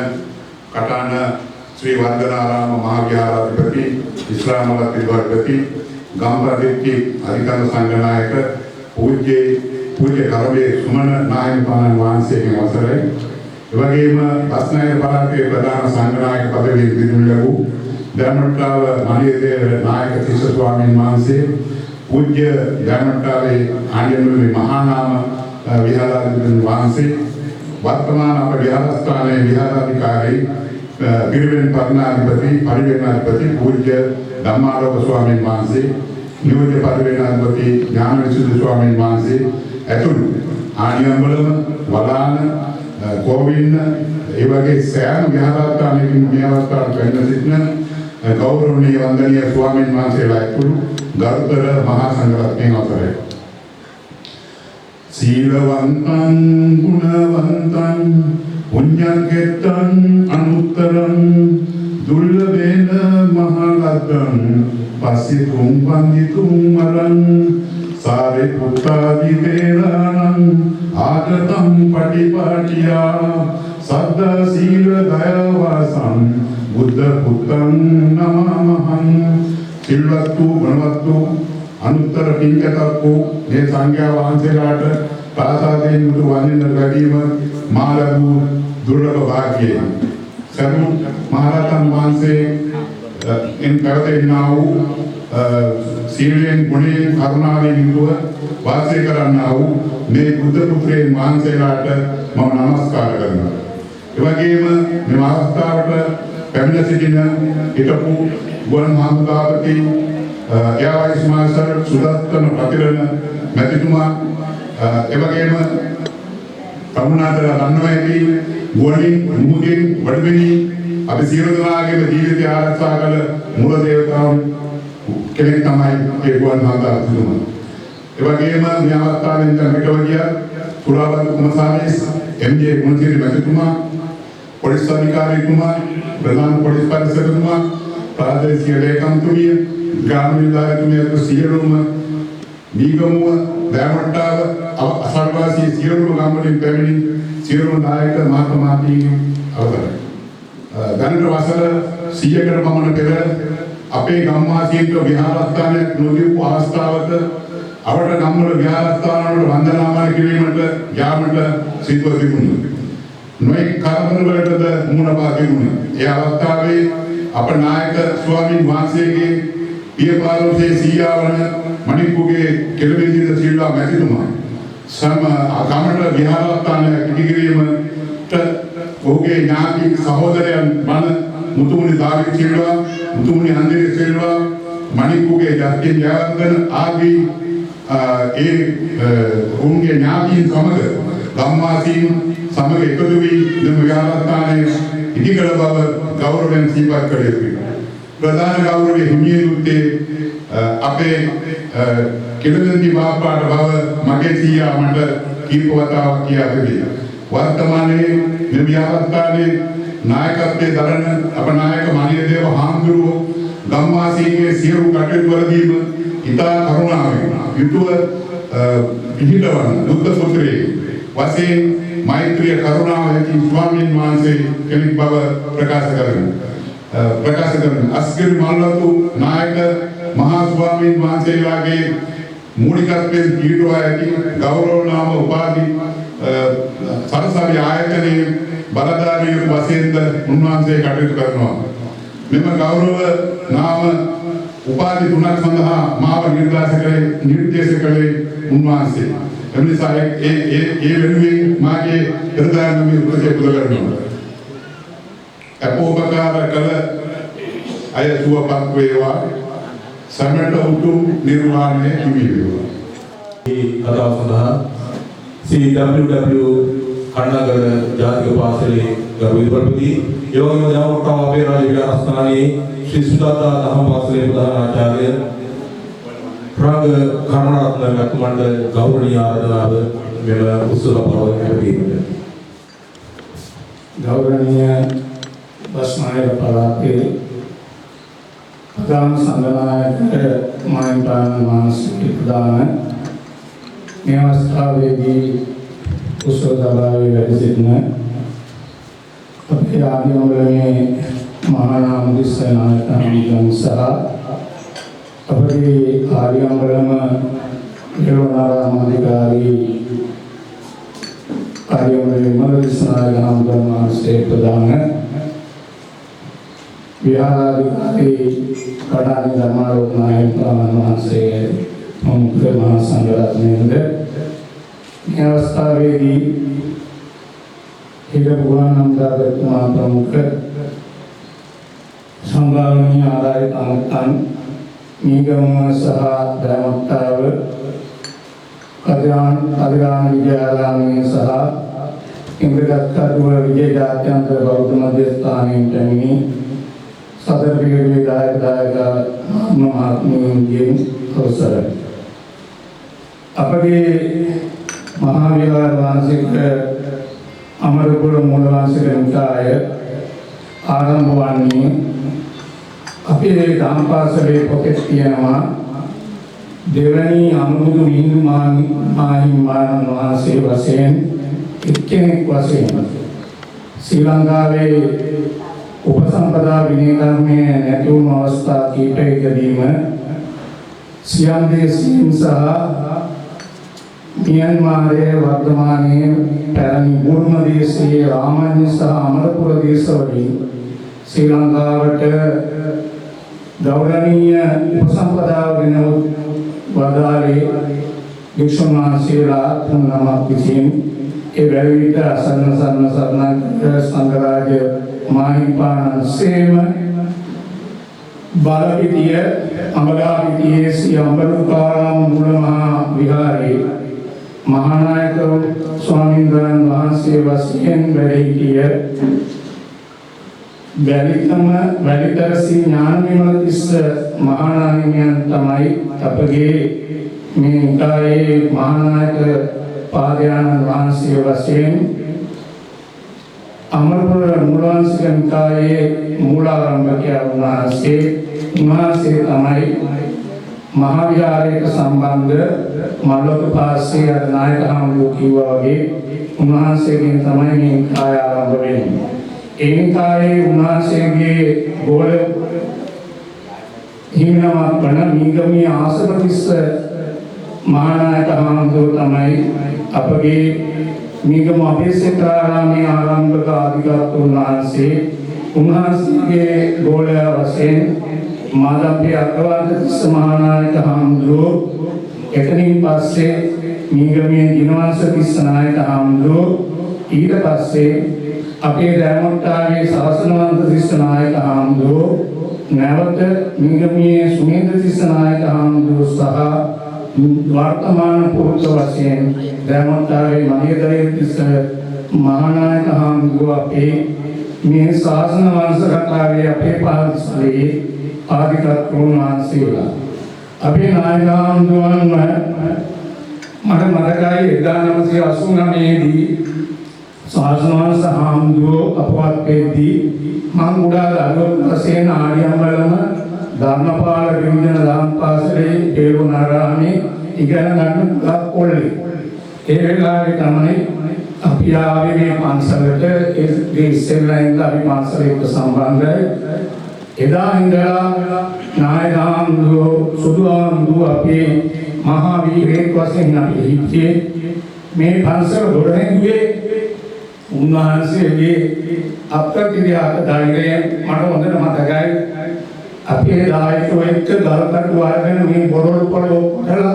කටාන ශ්‍රී වන්දනාරාම මහා විහාරාධිපති ඉස්ලාමල පිළිවෙලපති ගම්පදිත්ති අධිකරණ සංඝනායක පූජ්‍ය කරවේ සුමන නායකපාණන් වහන්සේගේ අවසරයි එවැගේම බස්නායක පළාතේ ප්‍රධාන සංඝනායක පදවියෙන් පිරිනැමු ලැබූ ධර්මට්ටාව මලියදේව නායක තිස්ස ස්වාමීන් වහන්සේ පූජ්‍ය ධර්මට්ටාවේ ආර්යමුනි මහානාම විහාරාධිපති වහන්සේ वर्तमान आप विहारस्थान विहाराधिकारी पिरिवेन पद्माधिपति परिवेनाधिपति पूज्य धम्मालोक स्वामी मानसी नियोज्य परिवेनाधिपति ज्ञान विशुद्ध स्वामी मानसी एतुल आनियंबलम वलान कोविन एवगे सैन विहारस्थान विहारस्थान कन्नसिटन गौरवनीय वंदनीय स्वामी मानसी लायकुल गरुतर महासंघरत्ने अवसरे සීලවන්තං ගුණවන්තං පුඤ්ඤකෙත්තං අනුත්තරං දුර්ලභේන මහලද්දං පස්සිතුම් වන්දිතුම් මලං සාරිපුත්තාදි වේරණං ආගතං පටිපාටියා සද්දා සීල දයාවාසං බුද්ධ පුත්තං නමමහං සිල්වත්තු ගුණවත්තු අනුත්තර පින්කතක් වූ මේ සංඝයා වහන්සේලාට පාසාදයෙන් මුතු වඳින්න ලැබීම මා ලැබූ දුර්ලභ භාග්‍යය. සරු මහරහතන් වහන්සේ එන් පැවතෙනා වූ සීලයෙන් ගුණයෙන් කරුණාවෙන් යුතුව වාසය කරන්නා වූ මේ බුද්ධ පුත්‍රයන් වහන්සේලාට මම නමස්කාර කරනවා. ඒ වගේම මේ අවස්ථාවට පැමිණ සිටින හිටපු ගුවන් මහමුදාපති එයාවයිස් මාස්ටර් සුදත්තන ප්‍රතිරණ මැතිතුමා ඒ වගේම කරුණාකර ගන්නවා ඇති ගුවනින් මුහුදින් වඩවෙනි අපි සියලු දෙනාගේම ජීවිතය ආරක්ෂා කළ මූල දේවතාවුන් කෙනෙක් තමයි ඒ ගුවන් මහමුදාපතිතුමා. ඒ වගේම මේ අවස්ථාවෙන් කමිටුව ගියා සුරාබත් කුමසාරිස් එම්.ජේ. ගුණසිරි මැතිතුමා පොලිස් අධිකාරීතුමා ප්‍රධාන පොලිස් පරිසරතුමා ප්‍රාදේශීය ලේකම්තුමිය ග්‍රාම විලායතුමිය සියලුම මීගමුව දෑමට්ටාව අසල්වාසී සියලුම ගම්වලින් පැමිණි සියලුම නායක මහත්මයාණන් අවසරයි. දැනට වසර 100කට පමණ පෙර අපේ ගම්වාසීන්ට විහාරස්ථානයක් නොදීපු අවස්ථාවක අපට ගම්වල විහාරස්ථානවල වන්දනාමාන කිරීමට යාමට සිදුව තිබුණා. නොයෙක් කාරණා වලටද මුහුණ පා තිබුණා. ඒ අවස්ථාවේ අප නායක ස්වාමීන් වහන්සේගේ පියපාරෝසේ සීයාවන මණිපුගේ කෙළවෙදින සිල්වා මැතිතුමා සම ගමට විහාරස්ථානයක් ඉදිකිරීමට ඔහුගේ ඥාති සහෝදරයන් වන මුතුමුනි දාවිද සිල්වා, මුතුමුනි හන්දිරි සිල්වා, මණිපුගේ ජාතිය ජයවර්ධන ආදී ඔවුන්ගේ ඥාතීන් සමග ගම්වාසීන් සමග එකතු වී මෙම විහාරස්ථානයේ ඉදිකළ බව ගෞරවයෙන් සිහිපත් කළ යුතුයි. ප්‍රධාන ගෞරවයේ හිමියේ යුත්තේ අපේ කෙළවෙන්දි මාපාට බව මගේ සීයා මට කීප වතාවක් කියා දෙන්නේ. වර්තමානයේ මේ විහාරස්ථානයේ නායකත්වයේ දරන අප නායක මානියදේව හාමුදුරුවෝ ගම්වාසීන්ගේ සියලු කටයුතු වලදීම ඉතා කරුණාවෙන් යුතුව පිහිටවන බුද්ධ පුත්‍රයෙක් වශයෙන් මෛත්‍රිය කරුණාව ඇති ස්වාමීන් වහන්සේ කෙනෙක් බව ප්‍රකාශ කරන අස්ගිරි මල්ලතු නායක මහා ස්වාමීන් වහන්සේලාගේ මූලිකත්වයෙන් පිහිටුවා ඇති ගෞරව නාම උපාධි සරසවි ආයතනයේ බලධාරී වශයෙන්ද උන්වහන්සේ කටයුතු කරනවා. මෙම ගෞරව නාම උපාධි තුනක් සඳහා මාව නිර්දේශ කළේ උන්වහන්සේ. එනිසා ඒ වෙනුවෙන් මාගේ හෘදයානම උපදෙස් පුද කරනවා. අපෝපකාර කළ අය සුවපත් වේවා. සමට උතුම් නිර්වාණය හිමි වේවා. මේ කතාව සඳහා CWW කන්නගර ජාතික පාසලේ ගරු විදුහල්පති යෝගම දවල්කම අපේ රාජ විහාරස්ථානයේ ශ්‍රී සුදාතා දහම් පාසලේ ප්‍රධානාචාර්ය රාග කරුණාරත්න ගතුමන්ට ගෞරවනීය ආරාධනාව මෙම උත්සව පරවගෙන ලැබීමට. ගෞරවනීය බස්නායක පළාතේ ප්‍රධාන සංඝනායක මහින්දාන වහන්සේ ප්‍රදාන මේ අවස්ථාවේදී උසෝදාරාවේ වැඩ සිටින අපේ ආදිමවලේ මහා නාමදිස්ස නායක හමුදුන් සහ අපේ ආර්යමරම දේවනාරාම අධිකාරී ආර්යමරම මරදිස්නායක හමුදුන් වහන්සේ ප්‍රදාන විහාරාධිකාරී කඩානි ධර්මාරෝප නායක වහන්සේ ප්‍රමුඛ මහා සංඝරත්නයේද මේ අවස්ථාවේදී හිරපුවානන්දතුමා ප්‍රමුඛ සම්භාවනීය ආදායක අනුත්තන් මීගම සහ දමත්තාව අධිරාම විද්‍යාලයේ සහ ඉන්ද්‍රගත් කඩුව විජය ජාත්‍යන්තර බෞද්ධ මධ්‍යස්ථානයේ පැමිණි සදර පිළිවෙලේ දායක මහත්මයන්ගෙන් අවසරයි. අපගේ මහා විහාර වාසික අමරපුර මූලවාසික නිකාය ආරම්භ වන්නේ අපේ ධම්පාසලේ පොතේ තියෙනවා දෙවැනි අනුරුදු හින්දු මාහිම්මාණන් වහන්සේ වශයෙන් එක්කෙනෙක් වශයෙන් ශ්‍රී ලංකාවේ උපසම්පදා විනය ධර්මයේ නැති වුණු අවස්ථා කීපයකදීම සියම් දේශීන් සහ මියන්මාරයේ වර්තමානයේ පැරණි බුර්ම දේශයේ රාමඤ්ඤ සහ අමරපුර දේශවලින් ශ්‍රී ලංකාවට ගෞරවනීය උපසම්පදාව වෙන වදාළේ භික්ෂුන් වහන්සේලා තුන් නමක් විසින් ඒ වැරවිට අසන්න සරණ සංඝරාජ මාහිමිපාණන් සේම බාලපිටිය අමලාපිටියේ ශ්‍රී අම්බලුකාරාම මූල මහා විහාරයේ මහානායක ස්වාමීන් වහන්සේ වශයෙන් වැඩ සිටිය වැලිතරසි ඥානවිමල තිස්ස මහානාහිමියන් තමයි අපගේ මේ නිකායේ මහානායක පාදයන්න් වහන්සේ වශයෙන් අමරපුර මූලාංශික නිකායේ මූලාරම්භකයා වහන්සේ තමයි මහා විහාරයට සම්බන්ධ මල්ලක පාස්සේ අර නායක හමුදුව කිව්වා වගේ උන්වහන්සේගෙන් තමයි මේ නිකාය ආරම්භ වෙන්නේ. ඒ නිකායේ උන්වහන්සේගේ ගෝල හිමිනමක් වන මීගමී ආසපතිස්ස මහානායක හමුදුව තමයි අපගේ මීගම අභිෂේකාරාමයේ ආරම්භක අධිගත උන්වහන්සේ උන්වහන්සේගේ ගෝලයා වශයෙන් මාදම්පේ අග්‍රවන්ත තිස්ස මහානායක හමුදුව එතනින් පස්සේ මීගමේ දිනවංශ තිස්ස නායක හමුදුව ඊට පස්සේ අපේ දෑමොට්ටාවේ සාසනවන්ත තිස්ස නායක හමුදුව නැවත මීගමේ සුමේන්ද්‍ර තිස්ස නායක හමුදුව සහ වර්තමාන පුරුෂ වශයෙන් දෑමොට්ටාවේ මහේදරේ තිස්ස මහානායක හමුදුව අපේ මේ ශාසන වංශ කතාවේ අපේ පාරිසරයේ ආදිකත්වුන් වහන්සේලා අපේ නායක හමුදුවන් මට මතකයි 1989 දී ශාසන වංශ හමුදුව අපවත් වෙද්දී මම උඩා දරුවෙක් වශයෙන් ආඩියම්බලම ධර්මපාල විවිධ දාම්පාසලේ දේවනාරාමේ ඉගෙන ගන්න කොල්ලේ ඒ වෙලාවේ තමයි අපි ආවේ මේ පන්සලට ඒ ඉස්සෙල්ලා ඉඳලා අපි පන්සලට සම්බන්ධයි. එදා ඉඳලා නායක හමුදුව සුදු හමුදුව අපේ මහා වීරයෙක් වශයෙන් අපි හිටියේ. මේ පන්සල ගොඩනැගුවේ උන්වහන්සේගේ අප්‍රතිවියාක ධෛර්යයෙන් මට හොඳට මතකයි. අපේ දායකයෝ එක්ක ගල්කටු වර්ගන මේ බොරොල් පොළොව කොටලා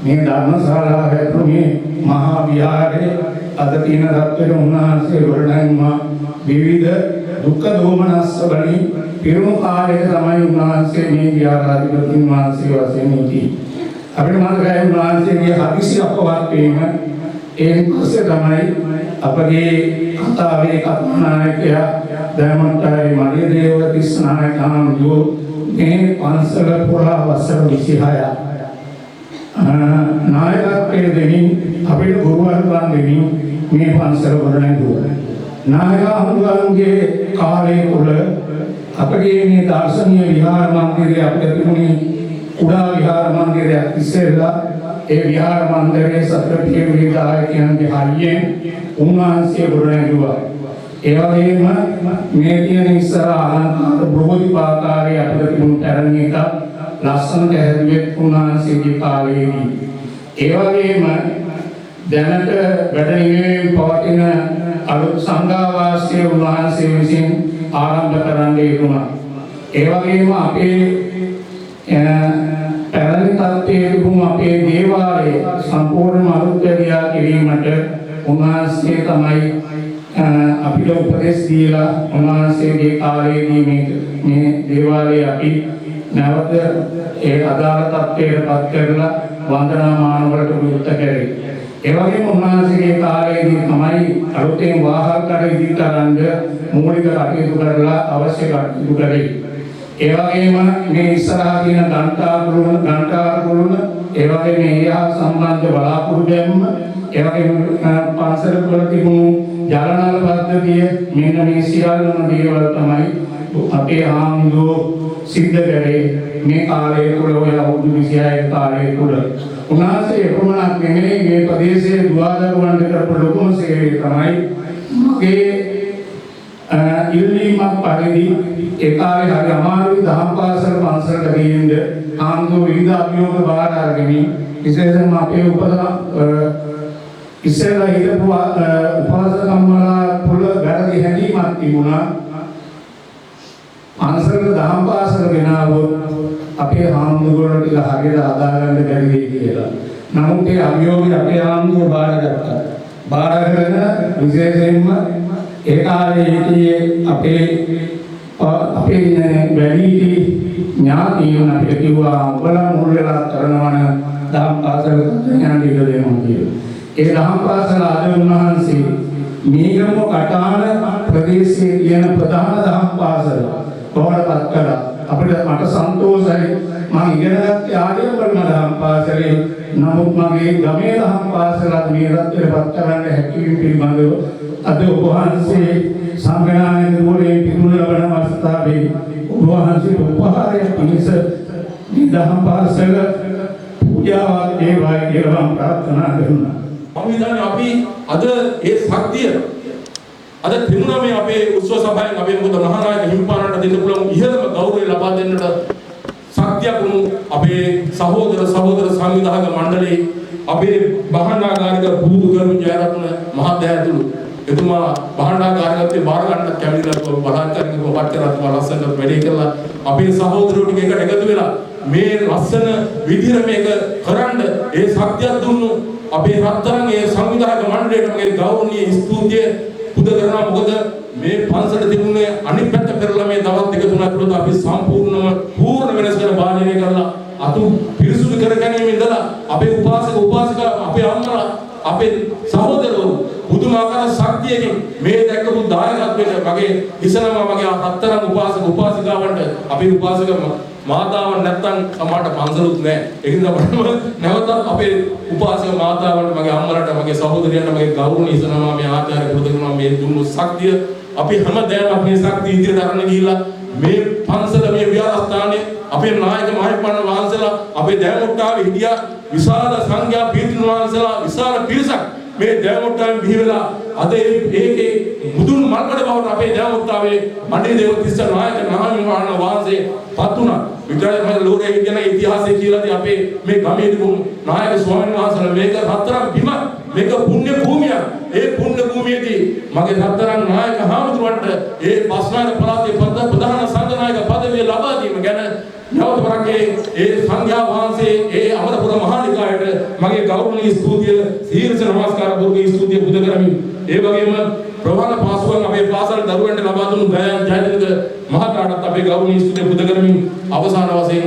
මේ ධර්මශාලාව හැදුනේ මහා විහාරයේ අද තියෙන තත්ත්වෙට උන්වහන්සේ ගොඩනැගුවා. විවිධ දුක්ඛ දෝමනස්ස වලින් පිරුණු කාලයක තමයි උන්වහන්සේ මේ විහාරාධිපති වහන්සේ වශයෙන් හිටියේ. අපිට මතකයි උන්වහන්සේගේ හදිසි අපවත් වීම. ඒ පස්සේ තමයි අපගේ කතාවේ කතානායකයා දෑමොට්ටාවේ මරියදේව තිස්ස නායක හමුදුව මේ පන්සල පුරා වසර 26ක් නායකත්වයේ දෙමින් අපිට ගුරුවරුන් දෙමින් මේ පන්සල ගොඩනැගුවා. නායක හමුදුවන්ගේ කාලයේ තුල අපගේ මේ දාර්ශනික විහාර මන්දිරය අපිට තිබුණේ කුඩා විහාර මන්දිරයක් ඉස්සෙල්ලා. ඒ විහාර මන්දිරයේ සත්‍ත්‍ය විදායකයන්ගේ හරියෙන් උන්වහන්සේ ගොඩනැගුවා. ඒ වගේම මේ තියෙන ඉස්සර අලංකාර බ්‍රහෝධිපාකාරයේ අපිට තිබුණු පැරණි එක ලස්සනට හැදුවේ උන්වහන්සේගේ කාලයේදී. ඒ වගේම දැනට වැඩ නිවෙමින් පවතින අලුත් සංඝාවාසය උන්වහන්සේ විසින් ආරම්භ කරන්න යෙදුණා. ඒ වගේම අපේ පැරණි තත්ත්වයේ තිබුණු අපේ දේවාලය සම්පූර්ණ අලුත් ක්‍රියා කිරීමට උන්වහන්සේ තමයි අපිට උපදෙස් දීලා උන්වහන්සේගේ කාලයේදී මේ දේවාලය අපි නැවත ඒ අදාළ තත්ත්වයට පත් කරලා වන්දනාමාන වලට විවෘත කරේ. ඒ වගේම උන්වහන්සේගේ කාලයේදී තමයි අලුතෙන් වාහකකට ඉදිරියට මූලික කටයුතු කරලා අවශ්‍ය කටයුතු කරේ. ඒ වගේම මේ ඉස්සරහා තියෙන ගණ්ඨාරුණ ඒ වගේම ඒහා සම්බන්ධ බලාපොරොත්තු ගැනීම ඒ වගේම පන්සල වල තිබුණු ජලනල පද්ධතිය මෙන්න මේ සියල්ලම දේවල් තමයි අපේ හාමුදුරුවෝ සිද්ධ කරේ මේ කාලය තුළ ඔය අවුරුදු 26 කාලය තුළ. උන්වහන්සේ එපමණක් නෙමෙයි මේ ප්‍රදේශයේ දුවදරුවන්ට කරපු ලොකුම සේවය තමයි මගේ ඉල්ලීමක් පරිදි ඒ කාලේ හරි අමාරුයි දහම් පාසල් පන්සලට ගිහින්ද ආන්දෝ විවිධ අභියෝග බාර අරගෙන විශේෂයෙන්ම අපේ ඉස්සෙල්ලා හිටපු උපාසකම්මලා තුළ වැරදි හැඟීමක් තිබුණා. පන්සලට දහම් පාසල ගෙනාවොත් අපේ හාමුදුරුවෝ ටික හරියට අදාගන්න බැරි වෙයි කියලා. නමුත් ඒ අභියෝගය අපේ හාමුදුරුවෝ බාරගත්තා. බාරගෙන විශේෂයෙන්ම ඒ කාලේ හිටියේ අපේ වැඩිහිටි ඥාතීන් අපිට කිව්වා උඹලා මුල් වෙලා කරනවන දහම් පාසල යන්න ඉඩ දෙනවා කියලා. ඒ දහම් පාසල අද උන්වහන්සේ මීගම කටාන ප්‍රදේශයේ තියෙන ප්‍රධාන දහම් පාසල බවටපත් කළා. අපිට මට සන්තෝෂයි මම ඉගෙන ගත්තේ ආර්යවර්ණ දහම් පාසලේ. නමුත් මගේ ගමේ දහම් පාසලත් මේ රටේපත් කරන්න හැකියි පිළිබඳව අද ඔබ වහන්සේ සංග්‍රහණය දුරේ පිරුණ ලබන අවස්ථාවේ ඔබ වහන්සේ උපහාරයක් පිණිස මේ දහම් පාසල පූජාවක් දේවායි කියලා මම ප්‍රාර්ථනා කරනවා. සංවිධානය අපි අද ඒ ශක්තිය අද තිරුණා මේ අපේ උත්සව සභාවෙන් අපේ මොකද මහානායක හිමිපාණන්ට දෙන්න පුළුවන් ඉහළම ගෞරවය ලබා දෙන්නට ශක්තියක් වුණු අපේ සහෝදර සංවිධායක මණ්ඩලයේ අපේ භාණ්ඩාගාරික බුදු ගරු ජයරත්න මහත්තයා ඇතුළු එතුමා භාණ්ඩාගාරිකත්වයේ බාර ගන්න කැමතිලා බලාත්කාරිකව පත්තරත් ලස්සනට වැඩේ කරලා අපේ සහෝදරයෝ ටික එකට එකතු වෙලා මේ ලස්සන විදිහට මේක කරන්න ඒ ශක්තියක් දුන්නු අපේ රත්තරන් ඒ සංවිධායක මණ්ඩලයට මගේ ගෞරවනීය ස්තුතිය පුද කරනවා. මොකද මේ පන්සල තිබුණේ අනිත් පැත්ත පෙරලා මේ දවස් දෙක තුනක් තුළ අපි පූර්ණ වෙනස් කර බාහිරය කරලා අතු පිරිසුදු කර ගැනීම ඉඳලා අපේ උපාසිකා අපේ අම්මලා අපේ සහෝදරවරු පුදුමාකාර ශක්තියකින් මේ දැක්කපු දායකත්වයට මගේ ඉස්සනම මගේ රත්තරන් උපාසිකාවන්ට අපේ උපාසික මාතාවන් නැත්තම් සමහරට පන්සලුත් නැහැ. ඒකින්ද මම නැවතත් අපේ උපාසක මාතාවන්ට මගේ අම්මලාට මගේ සහෝදරයන්ට මගේ ගෞරවණීය ඉස්සනම මේ ආචාර්ය පුරුදු කරනවා මේ දුන්නු ශක්තිය අපි හැමදාම මේ ශක්තිය ඉදිරියට අරගෙන ගිහිල්ලා මේ පන්සල මේ විහාරස්ථානයේ අපේ නායක මහත්මයන් වහන්සේලා අපේ දෑමුට්ටාවේ හිටියා විශාල සංඝයා පීඨ වහන්සේලා විශාල පිරිසක් මේ දෑමුට්ටාවෙන් බිහිවෙලා අද ඒකේ මුදුන් මල්කඩ බවට අපේ දෑමුට්ටාවේ මණ්ඩේ දේවතිස්ස නායක මහත්මයන් වහන්සේ පත් වුණා. විද්‍යාලය ලෝකයේ ඉගෙන ඉතිහාසය කියලාදී අපේ මේ ගමේ තිබුණු නායක ස්වාමීන් වහන්සේලා මේක රත්තරන් බිම මේක පුණ්‍ය භූමියක්. ඒ පුණ්‍ය භූමියේදී මගේ රත්තරන් නායක හාමුදුරුවන්ට ඒ බස්නායක පළාතේ ප්‍රධාන සංඝනායක පදවිය ලබා දීම ගැන නැවත වරක් ඒ සංඝයා වහන්සේ ඒ අමරපුර මහානිකායට මගේ ගෞරවනීය ස්තුතිය සීර්ෂ නමස්කාර පූර්වක ස්තුතිය පුද කරමි. ඒ වගේම ප්‍රවාහන පාසුවන් අපේ පාසල් දරුවන්ට ලබා දුන්නු ජයතිලක මහතාටත් අපේ ගෞරවනීය ස්තුතිය පුද කරමි. අවසාන වශයෙන්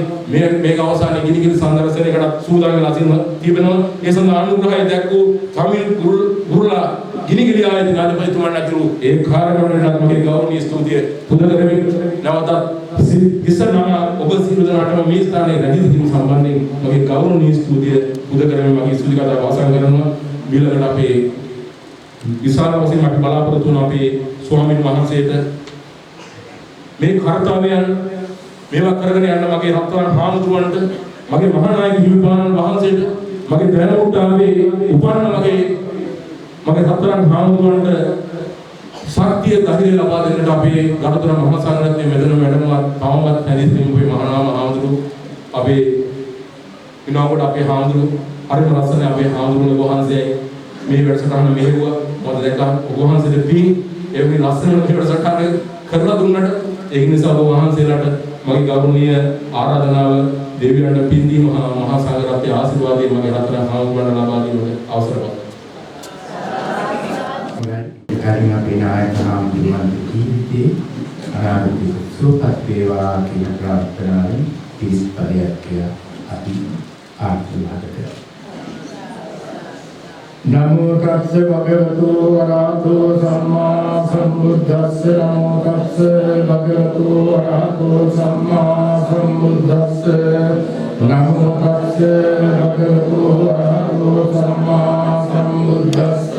මේක අවසානයේ ගිනිගිනි සංදර්ශනයකට සූදානම් වෙලා තිබෙනවා. ඒ සඳහා අනුග්‍රහය දැක්වූ සමිල් ගුරුලා ගිනිගිනි ආයතන අධිපතිතුමන් ඇතුළු ඒ කාර්යමණ්ඩලයට මගේ ගෞරවනීය ස්තුතිය පුද කරමි. නැවතත් ඉස්සරහම ඔබ සියලු දෙනාටම මේ ස්ථානයේ රැඳී සිටීම සම්බන්ධයෙන් මගේ ගෞරවනීය ස්තුතිය පුද කරමි. මගේ ස්තුති කතාව අවසන් කරනවා. ඊළඟට අපේ විශාල වශයෙන් මට බලාපොරොත්තු වුණ අපේ ස්වාමීන් වහන්සේට මේ කාර්යයන් මේවා කරගෙන යන්න මගේ රත්තරන් හාමුදුරුවන්ට මගේ මහානායක හිමිපාණන් වහන්සේට මගේ දෑමුට්ටාවේ උපන්න මගේ රත්තරන් හාමුදුරුවන්ට ශක්තිය ධෛර්යය ලබා දෙන්නට අපේ ගරුතර මහා සංඝරත්නයේ මෙතන වැඩමවත් තවමත් හැදිස්මින් ඔබේ මහානාම හාමුදුරුවෝ අපේ විනෝඩ අපේ හාමුදුරුවෝ හරිම ලස්සන අපේ හාමුදුරුවෝ වහන්සේ මේ වැඩසටහන මෙහෙවුවා. මොකද දැක්කම ඔබ වහන්සේට පින් එවැනි ලස්සන වැඩසටහන කරලා දුන්නට ඒ නිසා ඔබ වහන්සේලාට මගේ ගෞරවනීය ආරාධනාව දෙවියන්ට පින් දීම මහා සංඝරත්නයේ ආශිර්වාදයේ මගේ රත්තරන් හාමුදුරුවන්ට ලබා දීමට අවසර පාදා. කරින් අපේ නායක හාමුදුරුවන්ගේ ජීවිතේ අනාගතයේ සුවපත් වේවා කියන ප්‍රාර්ථනාවෙන් පිස් පදයක් අපි ආශිර්වාද කරමු. නමෝ තස්ස භගවතු වරහතෝ සම්මා සම්බුද්දස්ස නමෝ තස්ස භගවතු වරහතෝ සම්මා සම්බුද්දස්ස නමෝ තස්ස භගවතු වරහතෝ සම්මා සම්බුද්දස්ස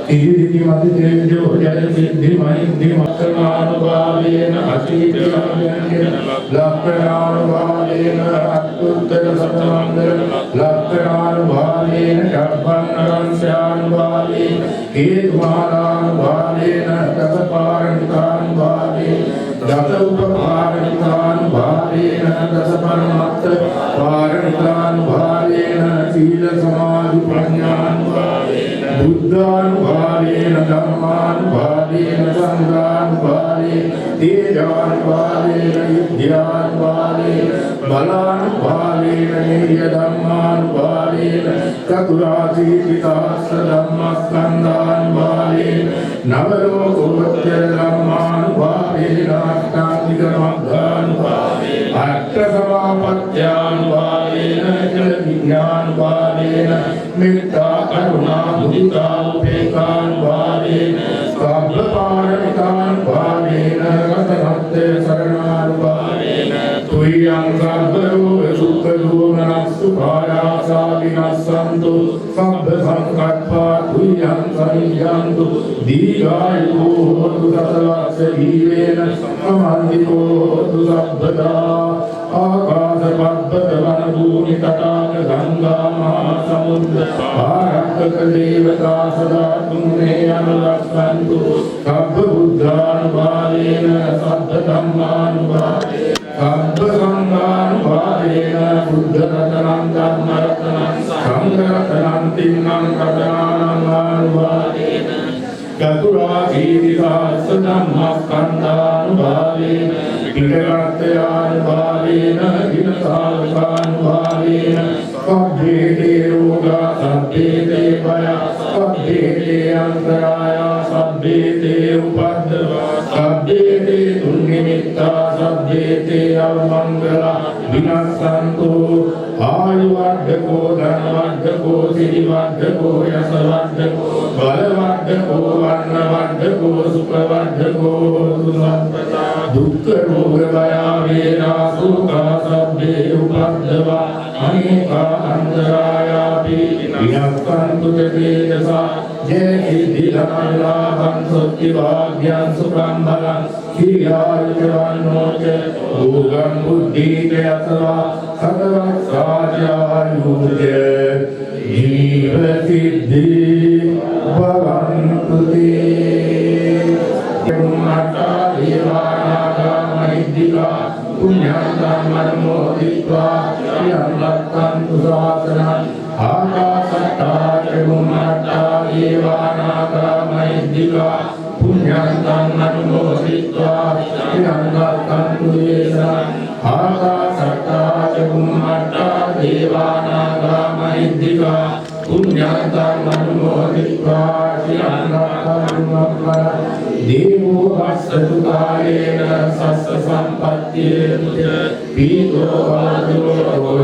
ඉදිරි මති තේජෝ ජය සිද්ධි මහින්දි මක්ඛනානුභාවේන අචීතයන්ගෙන ලක්ඛනානුභාවේන අත්තුත්තර සතමන්දර ලක්ඛනානුභාවේන චප්පන්නං ශානුභාවේන හේතුමාලානුභාවේන තසපාරණිකානුභාවේන තේජානුභාවේන විද්‍යානුභාවේන බලානුභාවේන නිර්ය ධම්මානුභාවේන චතුරාසීතිකාස්ස ධම්මස්කන්ධානුභාවේන නව ලෝකෝත්තර ධම්මානුභාවේන අෂ්ටාංගික මග්ගානුභාවේන අට්ඨසමාපත්ත්‍යානුභාවේන විඥානුභාවේන මෙත්තා කරුණා මුදිතා උපේක්ඛානුභාවේන සබ්බපාරමිතානුභාවේන රතනත්තේ සරණානුභාවේන තුයං සබ්බරෝග සුඛ දෝමනස්සු භායාසා විනස්සන්තු සබ්බ සංකප්පා තුයං සනියන්තු දීඝායුකෝ හෝතු සතලස්ස දීවේන සමන්දිතෝ හෝතු සබ්බදා ආකාශ පබ්බත වන භූමි තටාක ගංගා මහා සමුද්‍ර ආරක්ෂක දේවතා සදා තුම්නේ අනුරක්ෂන්තු සබ්බ බුද්ධානුභාවේන සබ්බ ධම්මානුභාවේන සබ්බ සංඝානුභාවේන බුද්ධ රතනං ධම්ම රතනං සංඝ රතනං තින්නම් රතනානං ආනුභාවේන චතුරාසීතිකාස්ස ධම්මස්කන්ධානුභාවේන විකටත්‍යානුභාවේන විනසාලකානුභාවේන සබ්බේ තේ රෝගා සබ්බේ තේ භය සබ්බේ තේ අන්තරාය සබ්බේ තේ උපද්දවා සබ්බේ තේ දුර්නිමිත්තා සබ්බේ තේ අවමංගල විනස්සන්තු ආයු වර්ධකෝ ධන වර්ධකෝ සිරි වර්ධකෝ යස වර්ධකෝ බල වර්ධකෝ වර්ණ වර්ධකෝ සුඛ වර්ධකෝ සුසම්පදා දුක්ඛ රෝග භය වේදනා සුඛ සබ්බේ උපද්දවා අනේකා අන්තරායාපි විනස්සන්තු තේජසා ජය කිද්දි ලමලාභං සොත්ති වාග්යං සුඛං බලං කිරියායවන්නෝච භෝගං බුද්ධීත යතවා සදවස්සාචායුජ ජීවසිද්ධි භවන්තු තේ ධම්මතා දේවානාගා මහිද්దికා පුඤ්ඤං ධම්මනමෝදිत्वा යං ලක්ඛන්තු සාසනං ආකාශත්තා චුම්මත්තා දේවානාගා මහිද්దికා පුඤ්ඤං ධම්මනමෝදිत्वा යං ලක්ඛන්තු දේශනං ආකාශත්තා චුම්මත්තා දේවානාගා මහිද්దికා පුඤ්ඤං ධම්මනමෝදිत्वा යං ලක්ඛන්තු දේවෝ වස්සතු කාලේන සස්ස සම්පත්තියේ පීතෝ වාදෝ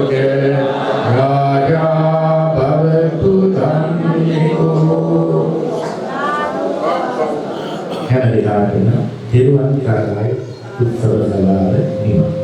රාජා භවතු ධම්මිකෝ හැම දිනකටම තිරුවන් සරණයි උත්සව සභාව නිමා